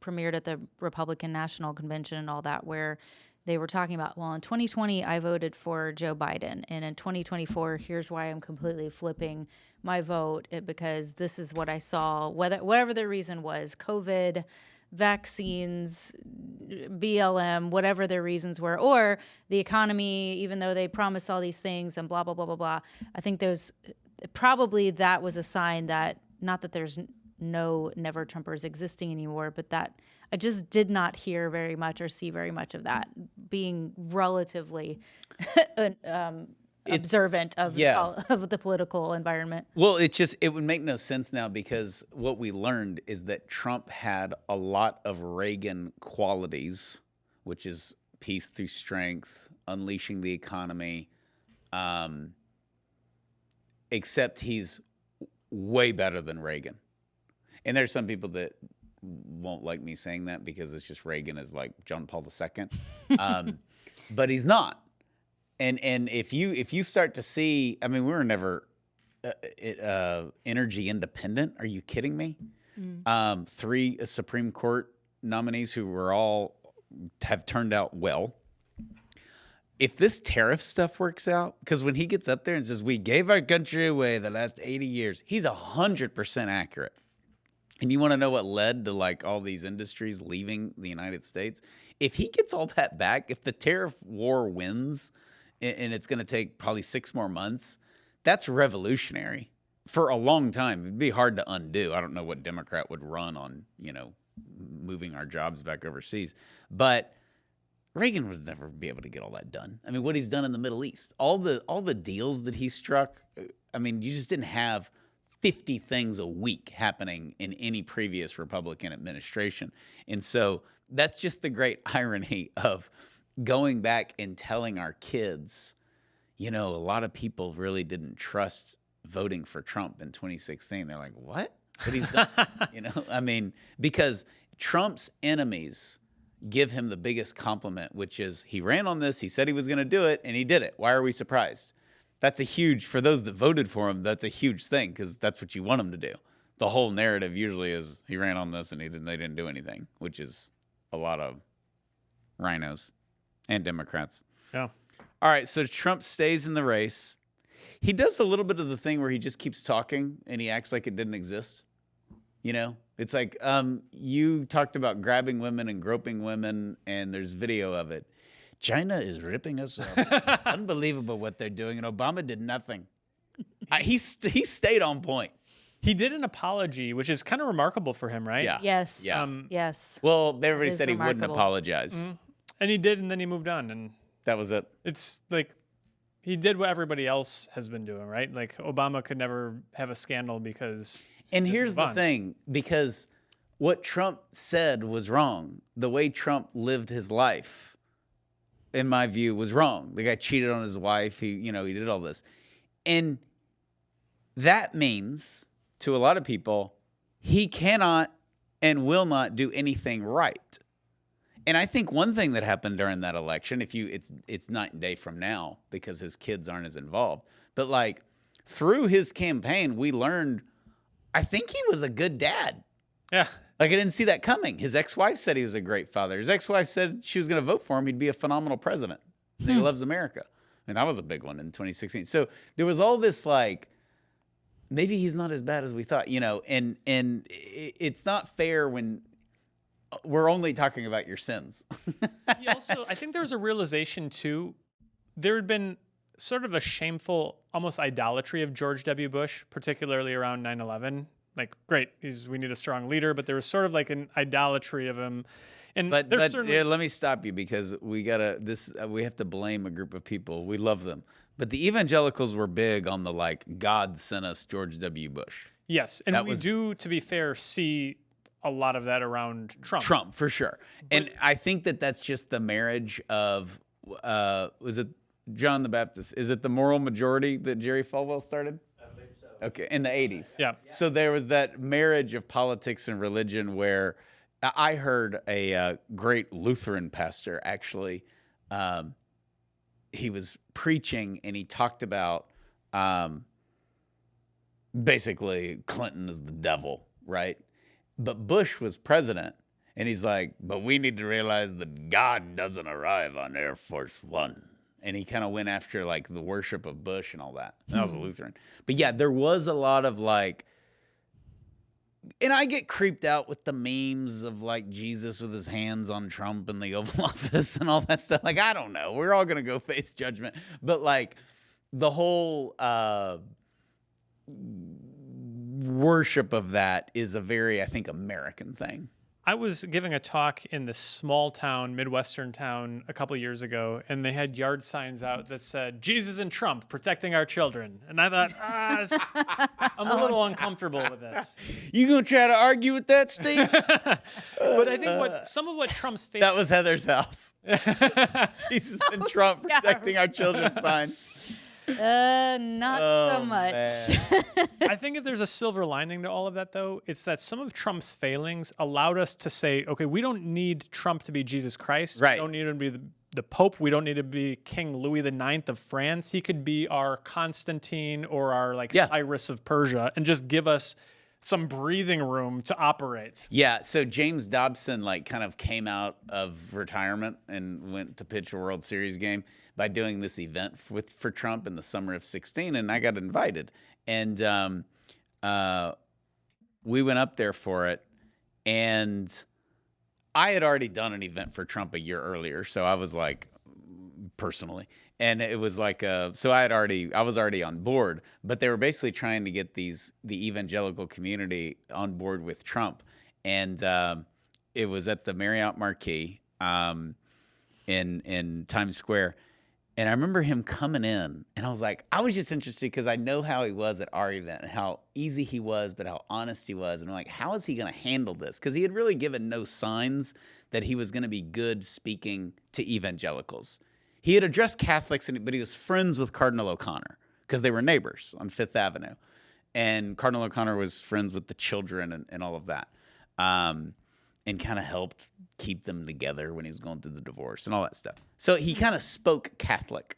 premiered at the Republican National Convention and all that, where they were talking about, well, in 2020, I voted for Joe Biden. And in 2024, here's why I'm completely flipping my vote, because this is what I saw, whatever the reason was, COVID, vaccines, BLM, whatever their reasons were, or the economy, even though they promised all these things and blah, blah, blah, blah, blah. I think probably that was a sign that, not that there's no never Trumpers existing anymore, but that I just did not hear very much or see very much of that, being relatively observant of the political environment. Well, it would make no sense now, because what we learned is that Trump had a lot of Reagan qualities, which is peace through strength, unleashing the economy, except he's way better than Reagan. And there's some people that won't like me saying that because it's just Reagan is like John Paul II. But he's not. And if you start to see, I mean, we were never energy independent. Are you kidding me? 3 Supreme Court nominees who were all have turned out well. If this tariff stuff works out, because when he gets up there and says, we gave our country away the last 80 years, he's 100% accurate. And you want to know what led to like all these industries leaving the United States? If he gets all that back, if the tariff war wins, and it's going to take probably 6 more months, that's revolutionary for a long time. It'd be hard to undo. I don't know what Democrat would run on, moving our jobs back overseas. But Reagan was never be able to get all that done. I mean, what he's done in the Middle East, all the deals that he struck, I mean, you just didn't have 50 things a week happening in any previous Republican administration. And so that's just the great irony of going back and telling our kids, a lot of people really didn't trust voting for Trump in 2016. They're like, what? But he's done, I mean, because Trump's enemies give him the biggest compliment, which is he ran on this, he said he was going to do it, and he did it. Why are we surprised? That's for those that voted for him, that's a huge thing, because that's what you want him to do. The whole narrative usually is he ran on this and they didn't do anything, which is a lot of rhinos and Democrats. Yeah. All right, so Trump stays in the race. He does a little bit of the thing where he just keeps talking and he acts like it didn't exist. It's like, you talked about grabbing women and groping women, and there's video of it. China is ripping us off. It's unbelievable what they're doing, and Obama did nothing. He stayed on point. He did an apology, which is kind of remarkable for him, right? Yeah. Yes. Yeah. Yes. Well, everybody said he wouldn't remarkable. apologize. Mm-hmm. And he did, and then he moved on, and That was it. it's like he did what everybody else has been doing, right? Like Obama could never have a scandal because. And he just here's moved the on. thing, because what Trump said was wrong. The way Trump lived his life, in my view, was wrong. The guy cheated on his wife. He did all this. And that means, to a lot of people, he cannot and will not do anything right. And I think one thing that happened during that election, it's night and day from now because his kids aren't as involved, but like through his campaign, we learned, I think he was a good dad. Yeah. Like I didn't see that coming. His ex-wife said he was a great father. His ex-wife said she was going to vote for him. He'd be a phenomenal president. He loves America. And that was a big one in 2016. So there was all this like, maybe he's not as bad as we thought, and it's not fair when we're only talking about your sins. He also, I think there was a realization too. There had been sort of a shameful, almost idolatry of George W. Bush, particularly around 9/11. Like, great, we need a strong leader, but there was sort of like an idolatry of him. And But certainly, yeah, let me stop you because we have to blame a group of people. We love them. But the evangelicals were big on the like, God sent us George W. Bush. yes, and we do, to be fair, see a lot of that around Trump. Trump, for sure. And I think that's just the marriage of, was it John the Baptist? Is it the moral majority that Jerry Falwell started? I believe so. Okay, in the 80s. Yeah. So there was that marriage of politics and religion where I heard a great Lutheran pastor actually, he was preaching and he talked about basically Clinton is the devil, right? But Bush was president, and he's like, but we need to realize that God doesn't arrive on Air Force One. And he kind of went after like the worship of Bush and all that. And I was a Lutheran. But yeah, there was a lot of like, and I get creeped out with the memes of like Jesus with his hands on Trump in the Oval Office and all that stuff. Like, I don't know. We're all going to go face judgment. But like the whole worship of that is a very, I think, American thing. I was giving a talk in this small town, Midwestern town, a couple of years ago, and they had yard signs out that said, Jesus and Trump protecting our children. And I thought, I'm a little uncomfortable with this. You gonna try to argue with that, Steve? But I think some of what Trump's face. That was Heather's house. Jesus and Trump protecting our children sign. Not so much. I think if there's a silver lining to all of that, though, it's that some of Trump's failings allowed us to say, okay, we don't need Trump to be Jesus Christ. Right. We don't need him to be the Pope. We don't need to be King Louis IX of France. He could be our Constantine or our Cyrus of Persia and just give us some breathing room to operate. Yeah, so James Dobson kind of came out of retirement and went to pitch a World Series game by doing this event for Trump in the summer of 2016, and I got invited. And we went up there for it, and I had already done an event for Trump a year earlier, so I was personally. And it was so I was already on board, but they were basically trying to get the evangelical community on board with Trump. And it was at the Marriott Marquis in Times Square. And I remember him coming in, and I was just interested because I know how he was at our event and how easy he was, but how honest he was. And I'm like, how is he going to handle this? Because he had really given no signs that he was going to be good speaking to evangelicals. He had addressed Catholics, but he was friends with Cardinal O'Connor because they were neighbors on Fifth Avenue. And Cardinal O'Connor was friends with the children and all of that. And kind of helped keep them together when he was going through the divorce and all that stuff. So he kind of spoke Catholic.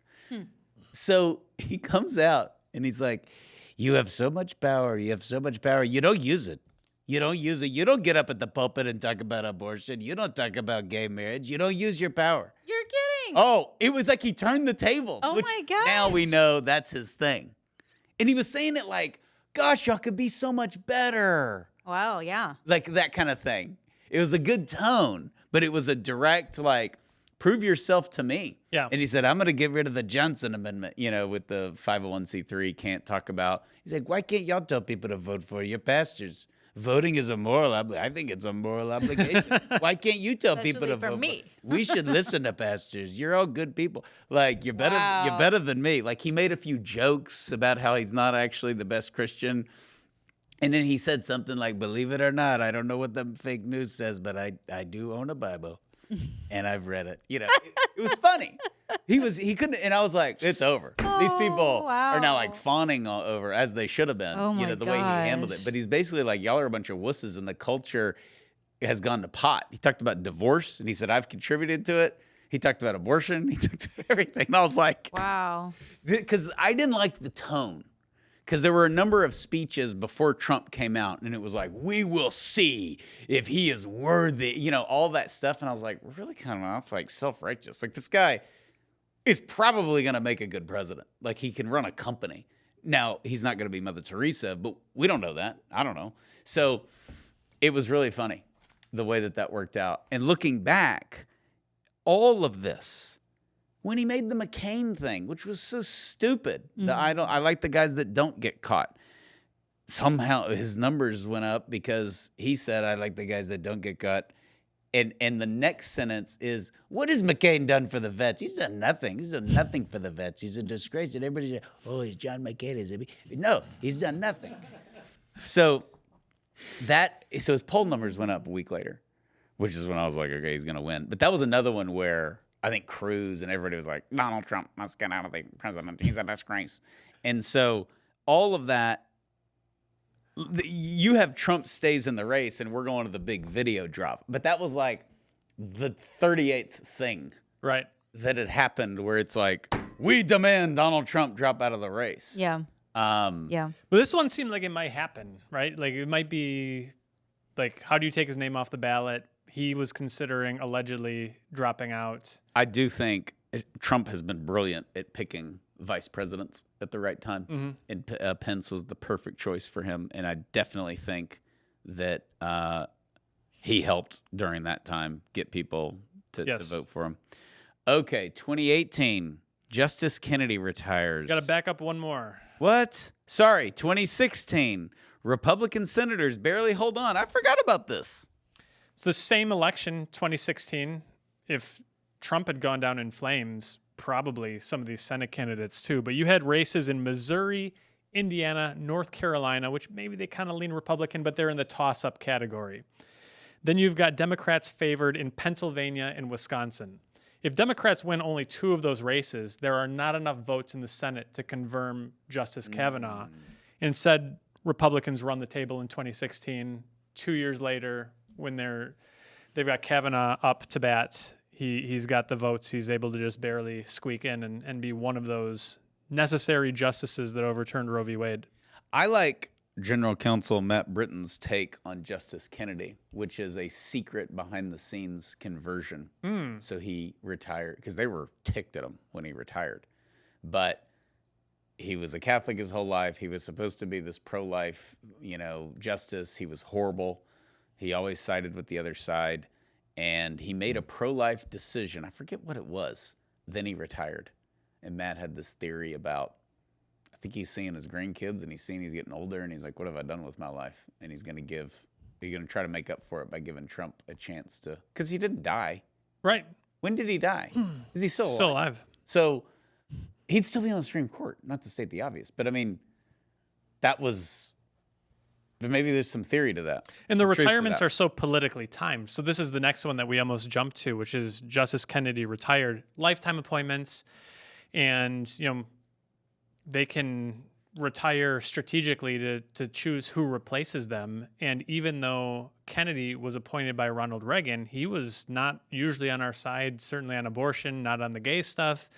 So he comes out and he's like, you have so much power. You have so much power. You don't use it. You don't use it. You don't get up at the pulpit and talk about abortion. You don't talk about gay marriage. You don't use your power. You're kidding. Oh, it was like he turned the tables. Oh, which my gosh. Now we know that's his thing. And he was saying it gosh, y'all could be so much better. Wow, yeah. That kind of thing. It was a good tone, but it was a direct, prove yourself to me. Yeah. And he said, I'm going to get rid of the Johnson Amendment, with the 501c3, can't talk about. He's like, why can't y'all tell people to vote for your pastors? Voting is a moral I think it's a moral obligation. Why can't you tell people to vote? Me. We should listen to pastors. You're all good people. You're better than me. He made a few jokes about how he's not actually the best Christian. And then he said something like, believe it or not, I don't know what the fake news says, but I do own a Bible. And I've read it. It was funny. He couldn't, and I was like, it's over. These people are now fawning all over, as they should have been, the way he handled it. But he's basically y'all are a bunch of wusses, and the culture has gone to pot. He talked about divorce, and he said, I've contributed to it. He talked about abortion. He talked about everything. And I was like, wow. Because I didn't like the tone. Because there were a number of speeches before Trump came out, and it was we will see if he is worthy, all that stuff. And I was like, really kind of self-righteous. This guy is probably going to make a good president. He can run a company. Now, he's not going to be Mother Teresa, but we don't know that. I don't know. So it was really funny the way that worked out. And looking back, all of this, when he made the McCain thing, which was so stupid. I like the guys that don't get caught. Somehow his numbers went up because he said, I like the guys that don't get caught. And the next sentence is, what has McCain done for the vets? He's done nothing. He's done nothing for the vets. He's a disgrace. And everybody's like, oh, he's John McCain, is he? No, he's done nothing. So his poll numbers went up a week later, which is when I was like, okay, he's going to win. But that was another one where I think Cruz and everybody was like, Donald Trump must get out of the president. He's a disgrace. And so all of that, you have Trump stays in the race and we're going to the big video drop. But that was the 38th thing right, that had happened where it's we demand Donald Trump drop out of the race. Yeah. Yeah. But this one seemed like it might happen, right? It might be how do you take his name off the ballot? He was considering allegedly dropping out. I do think Trump has been brilliant at picking vice presidents at the right time. Mm-hmm. And Pence was the perfect choice for him. And I definitely think that he helped during that time get people to vote for him. Okay, 2018, Justice Kennedy retires. Got to back up one more. What? Sorry, 2016, Republican senators barely hold on. I forgot about this. It's the same election, 2016. If Trump had gone down in flames, probably some of these Senate candidates too. But you had races in Missouri, Indiana, North Carolina, which maybe they kind of lean Republican, but they're in the toss-up category. Then you've got Democrats favored in Pennsylvania and Wisconsin. If Democrats win only 2 of those races, there are not enough votes in the Senate to confirm Justice Kavanaugh. Instead, Republicans run the table in 2016. 2 years later, when they've got Kavanaugh up to bat, he's got the votes. He's able to just barely squeak in and be one of those necessary justices that overturned Roe v. Wade. I like General Counsel Matt Britton's take on Justice Kennedy, which is a secret behind-the-scenes conversion. So he retired, because they were ticked at him when he retired. But he was a Catholic his whole life. He was supposed to be this pro-life, justice. He was horrible. He always sided with the other side. And he made a pro-life decision. I forget what it was. Then he retired. And Matt had this theory about, I think he's seeing his grandkids and he's getting older and he's like, what have I done with my life? And he's going to try to make up for it by giving Trump a chance to, because he didn't die. Right. When did he die? Is he still alive? Still alive. So he'd still be on the Supreme Court, not to state the obvious. But I mean, but maybe there's some theory to that. And the retirements are so politically timed. So this is the next one that we almost jumped to, which is Justice Kennedy retired. Lifetime appointments. And, they can retire strategically to choose who replaces them. And even though Kennedy was appointed by Ronald Reagan, he was not usually on our side, certainly on abortion, not on the gay stuff.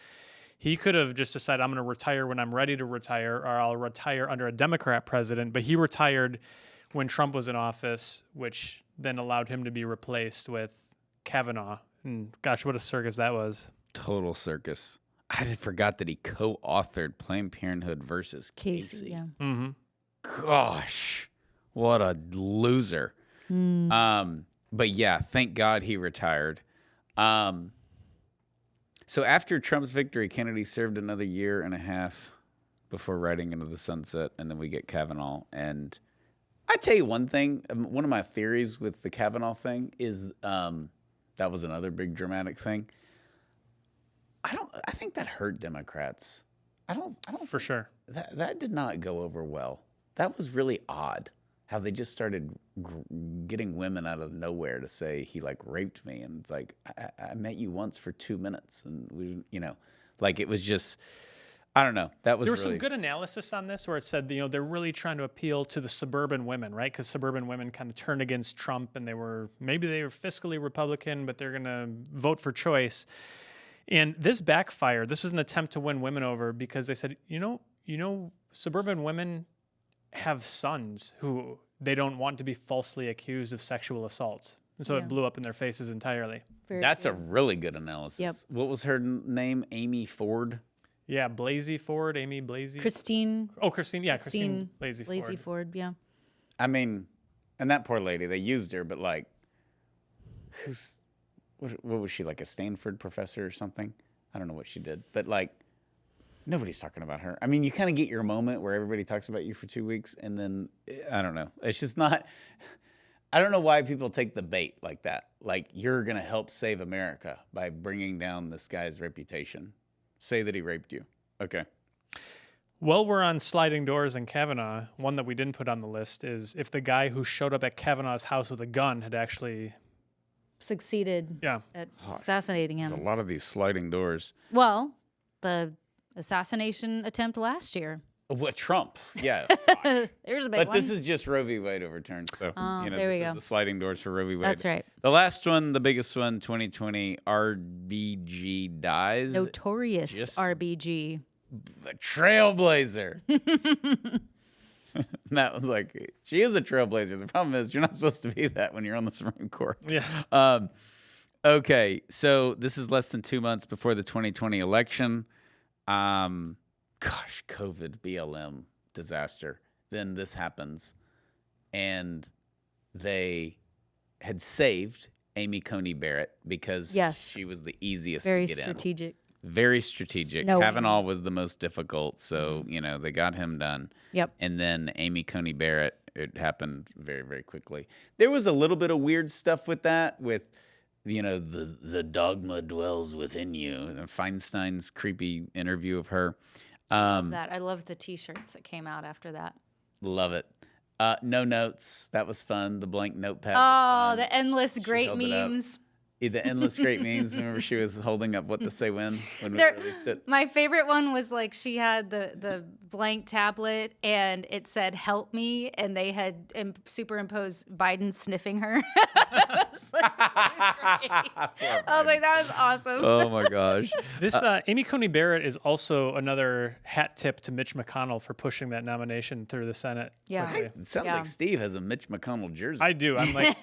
He could have just decided, I'm going to retire when I'm ready to retire, or I'll retire under a Democrat president. But he retired when Trump was in office, which then allowed him to be replaced with Kavanaugh. And gosh, what a circus that was. Total circus. I forgot that he co-authored Planned Parenthood versus Casey. Yeah. Mm-hmm. Gosh, what a loser. But yeah, thank God he retired. So after Trump's victory, Kennedy served another 1.5 years before riding into the sunset, and then we get Kavanaugh. And I tell you one thing, one of my theories with the Kavanaugh thing is that was another big dramatic thing. I think that hurt Democrats. I don't For sure. That did not go over well. That was really odd how they just started getting women out of nowhere to say he raped me. And it's like, I met you once for 2 minutes and we, it was just, I don't know. There was some good analysis on this where it said, they're really trying to appeal to the suburban women, right? Because suburban women kind of turned against Trump and maybe they were fiscally Republican, but they're going to vote for choice. And this backfired. This was an attempt to win women over because they said, suburban women have sons who they don't want to be falsely accused of sexual assault. And so it blew up in their faces entirely. That's a really good analysis. Yep. What was her name? Amy Ford? Yeah, Blasey Ford, Amy Blasey. Christine. Oh, Christine. Yeah, Christine Blasey Ford. Blasey Ford, yeah. I mean, and that poor lady, they used her, but what was she, a Stanford professor or something? I don't know what she did, but nobody's talking about her. I mean, you kind of get your moment where everybody talks about you for 2 weeks, and then I don't know. It's just not. I don't know why people take the bait like that. You're gonna help save America by bringing down this guy's reputation. Say that he raped you. Okay. Well, we're on sliding doors and Kavanaugh. One that we didn't put on the list is if the guy who showed up at Kavanaugh's house with a gun had actually succeeded at assassinating him. There's a lot of these sliding doors. Well, the assassination attempt last year. What, Trump? Yeah. There's a big but one. this is just Roe v. Wade overturned. So, there we this go. is the sliding doors for Roe v. Wade. That's right. The last one, the biggest one, 2020, RBG dies. Notorious RBG. A trailblazer. Matt was like, she is a trailblazer. The problem is you're not supposed to be that when you're on the Supreme Court. Yeah. Okay, so this is less than 2 months before the 2020 election. COVID, BLM, disaster. Then this happens. And they had saved Amy Coney Barrett because she was the easiest to get in. Very strategic. Kavanaugh was the most difficult, so, they got him done. Yep. And then Amy Coney Barrett it happened very, very quickly. There was a little bit of weird stuff with that, with, the dogma dwells within you, and Feinstein's creepy interview of her. I love that. I love the T-shirts that came out after that. Love it. No notes. That was fun. The blank notepad. Oh, was fun. the endless She great held it up. memes. The endless great memes. Remember she was holding up What to Say When we released it? My favorite one was like she had the blank tablet and it said "Help me," and they had superimposed Biden sniffing her. It was like so great. I was like, that was awesome. Oh my gosh. This Amy Coney Barrett is also another hat tip to Mitch McConnell for pushing that nomination through the Senate. Yeah. quickly. It sounds like Steve has a Mitch McConnell jersey. I do. I'm like,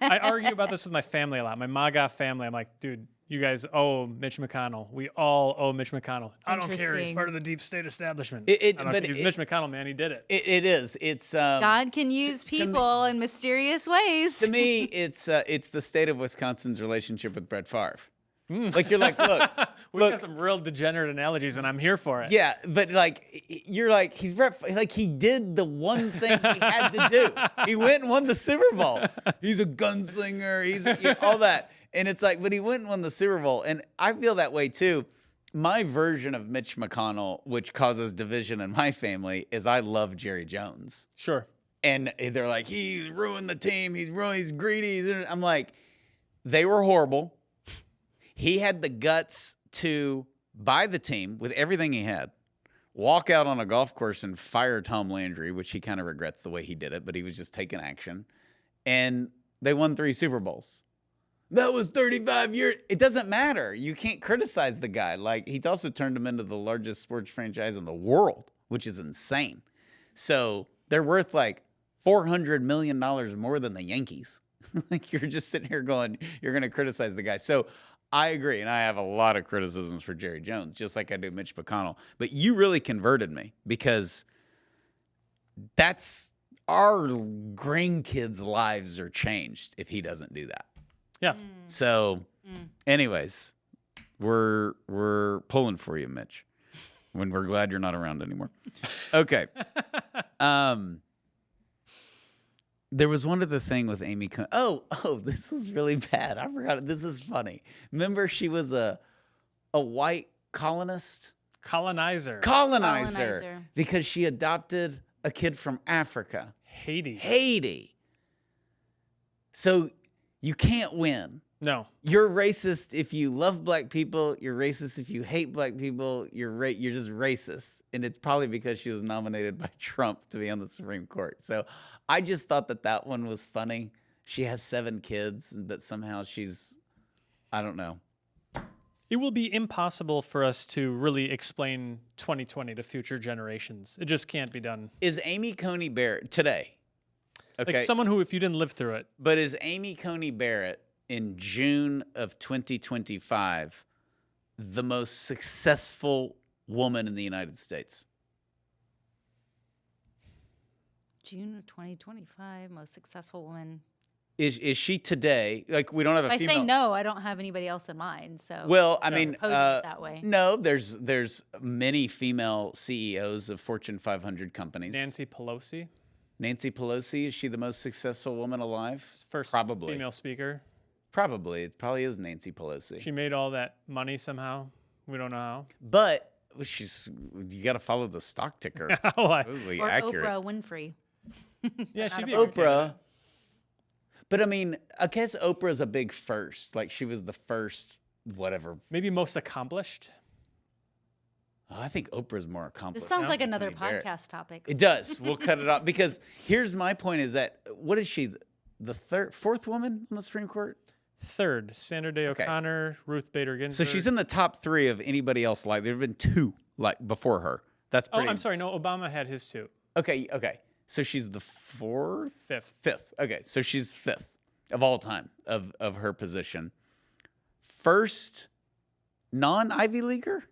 I argue about this with my family a lot. My MAGA family. I'm like, dude, you guys owe Mitch McConnell. We all owe Mitch McConnell. I don't care. He's Interesting. part of the deep state establishment. It- I don't but care. He's it- Mitch McConnell, man. He did it. It is. It's God can use to me- people in mysterious ways. to me, it's the state of Wisconsin's relationship with Brett Favre. Like you're like, look, We've got some real degenerate analogies, and I'm here for it. yeah, but like you're like he's Brett, like he did the one thing he had to do. He went and won the Super Bowl. He's a gunslinger. He's all that, and it's like, but he went and won the Super Bowl, and I feel that way too. My version of Mitch McConnell, which causes division in my family, is I love Jerry Jones. Sure. And they're like, he's ruined the team. He's greedy. I'm like, they were horrible. He had the guts to buy the team with everything he had, walk out on a golf course and fire Tom Landry, which he kind of regrets the way he did it, but he was just taking action. And they won 3 Super Bowls. That was 35 years. It doesn't matter. You can't criticize the guy. Like, he also turned him into the largest sports franchise in the world, which is insane. So they're worth like $400 million more than the Yankees. Like, you're just sitting here going, you're going to criticize the guy. So I agree, and I have a lot of criticisms for Jerry Jones, just like I do Mitch McConnell. But you really converted me, because that's our grandkids' lives are changed if he doesn't do that. Yeah. So, anyways, we're pulling for you, Mitch, when we're glad you're not around anymore. Okay. There was one other thing with Amy. Oh, this was really bad. I forgot it. This is funny. Remember, she was a white colonizer, Colonizer. because she adopted a kid from Africa, Haiti. So you can't win. No. You're racist if you love black people. You're racist if you hate black people. You're just racist, and it's probably because she was nominated by Trump to be on the Supreme Court. So I just thought that one was funny. She has 7 kids, but somehow I don't know. It will be impossible for us to really explain 2020 to future generations. It just can't be done. Is Amy Coney Barrett today? Okay, Like someone who, if you didn't live through it, but is Amy Coney Barrett in June of 2025 the most successful woman in the United States? June of 2025, most successful woman. Is she today? Like, we don't have a If I female. say no, I don't have anybody else in mind. So Well, I mean, pose it that way. no, there's many female CEOs of Fortune 500 companies. Nancy Pelosi, Nancy Pelosi, is she the most successful woman alive? first Probably. female speaker. Probably. It probably is Nancy Pelosi. She made all that money somehow. We don't know how. But you got to follow the stock ticker. Oh, Totally Or accurate. Oprah Winfrey. yeah, Not she'd a be a good Oprah. candidate. But I mean, I guess Oprah's a big first. Like, she was the first, whatever. Maybe most accomplished. Oh, I think Oprah's more accomplished. This sounds than like another Coney Barrett. podcast topic. It does. We'll cut it off, because here's my point: is that what is she? The fourth woman on the Supreme Court? Third, Sandra Day Okay. O'Connor, Ruth Bader Ginsburg. So she's in the top 3 of anybody else. Like, there have been 2 like before her. That's Oh, pretty. I'm sorry. No, Obama had his too. Okay. So she's the 4th? Fifth. Okay. So she's 5th of all time of her position. First non-Ivy Leaguer?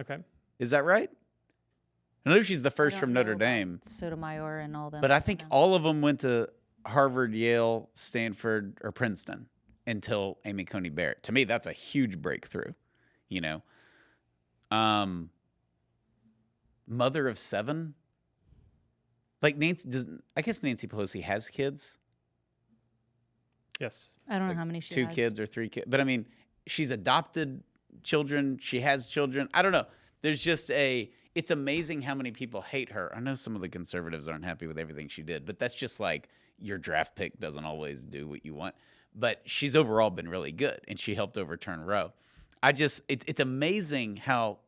Okay. Is that right? I know she's the I first don't from know Notre about Dame, Sotomayor and all them. but I think know. all of them went to Harvard, Yale, Stanford, or Princeton until Amy Coney Barrett. To me, that's a huge breakthrough, you know. Mother of 7. Like I guess Nancy Pelosi has kids. Yes. I don't know how many she has. 2 kids or 3 kids. But I mean, she's adopted children. She has children. I don't know. There's just it's amazing how many people hate her. I know some of the conservatives aren't happy with everything she did, but that's just like your draft pick doesn't always do what you want. But she's overall been really good, and she helped overturn Roe. It's amazing how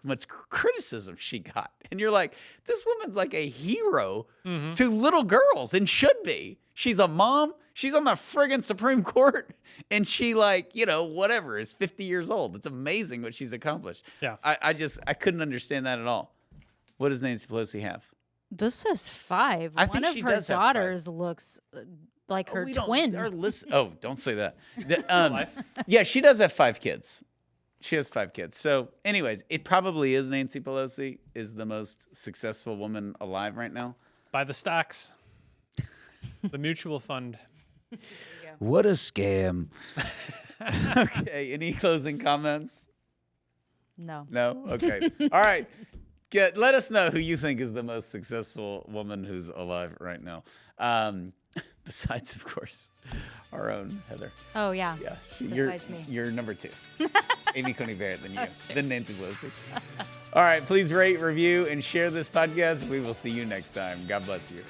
much criticism she got. And you're like, this woman's like a hero to little girls and should be. She's a mom. She's on the friggin' Supreme Court. And she whatever, is 50 years old. It's amazing what she's accomplished. Yeah. I couldn't understand that at all. What does Nancy Pelosi have? This says 5. I think One she of her does have 5. daughters looks like her We twin. Don't say that. Yeah, she does have 5 kids. She has 5 kids. So anyways, it probably is Nancy Pelosi is the most successful woman alive right now. Buy the stocks. The mutual fund. What a scam. Okay, any closing comments? No. No? Okay. All right. Let us know who you think is the most successful woman who's alive right now. Besides, of course, our own Heather. Oh, yeah. Yeah. Besides me. You're number 2. Amy Coney Barrett, then you. Sure. Then Nancy Pelosi. All right. Please rate, review, and share this podcast. We will see you next time. God bless you.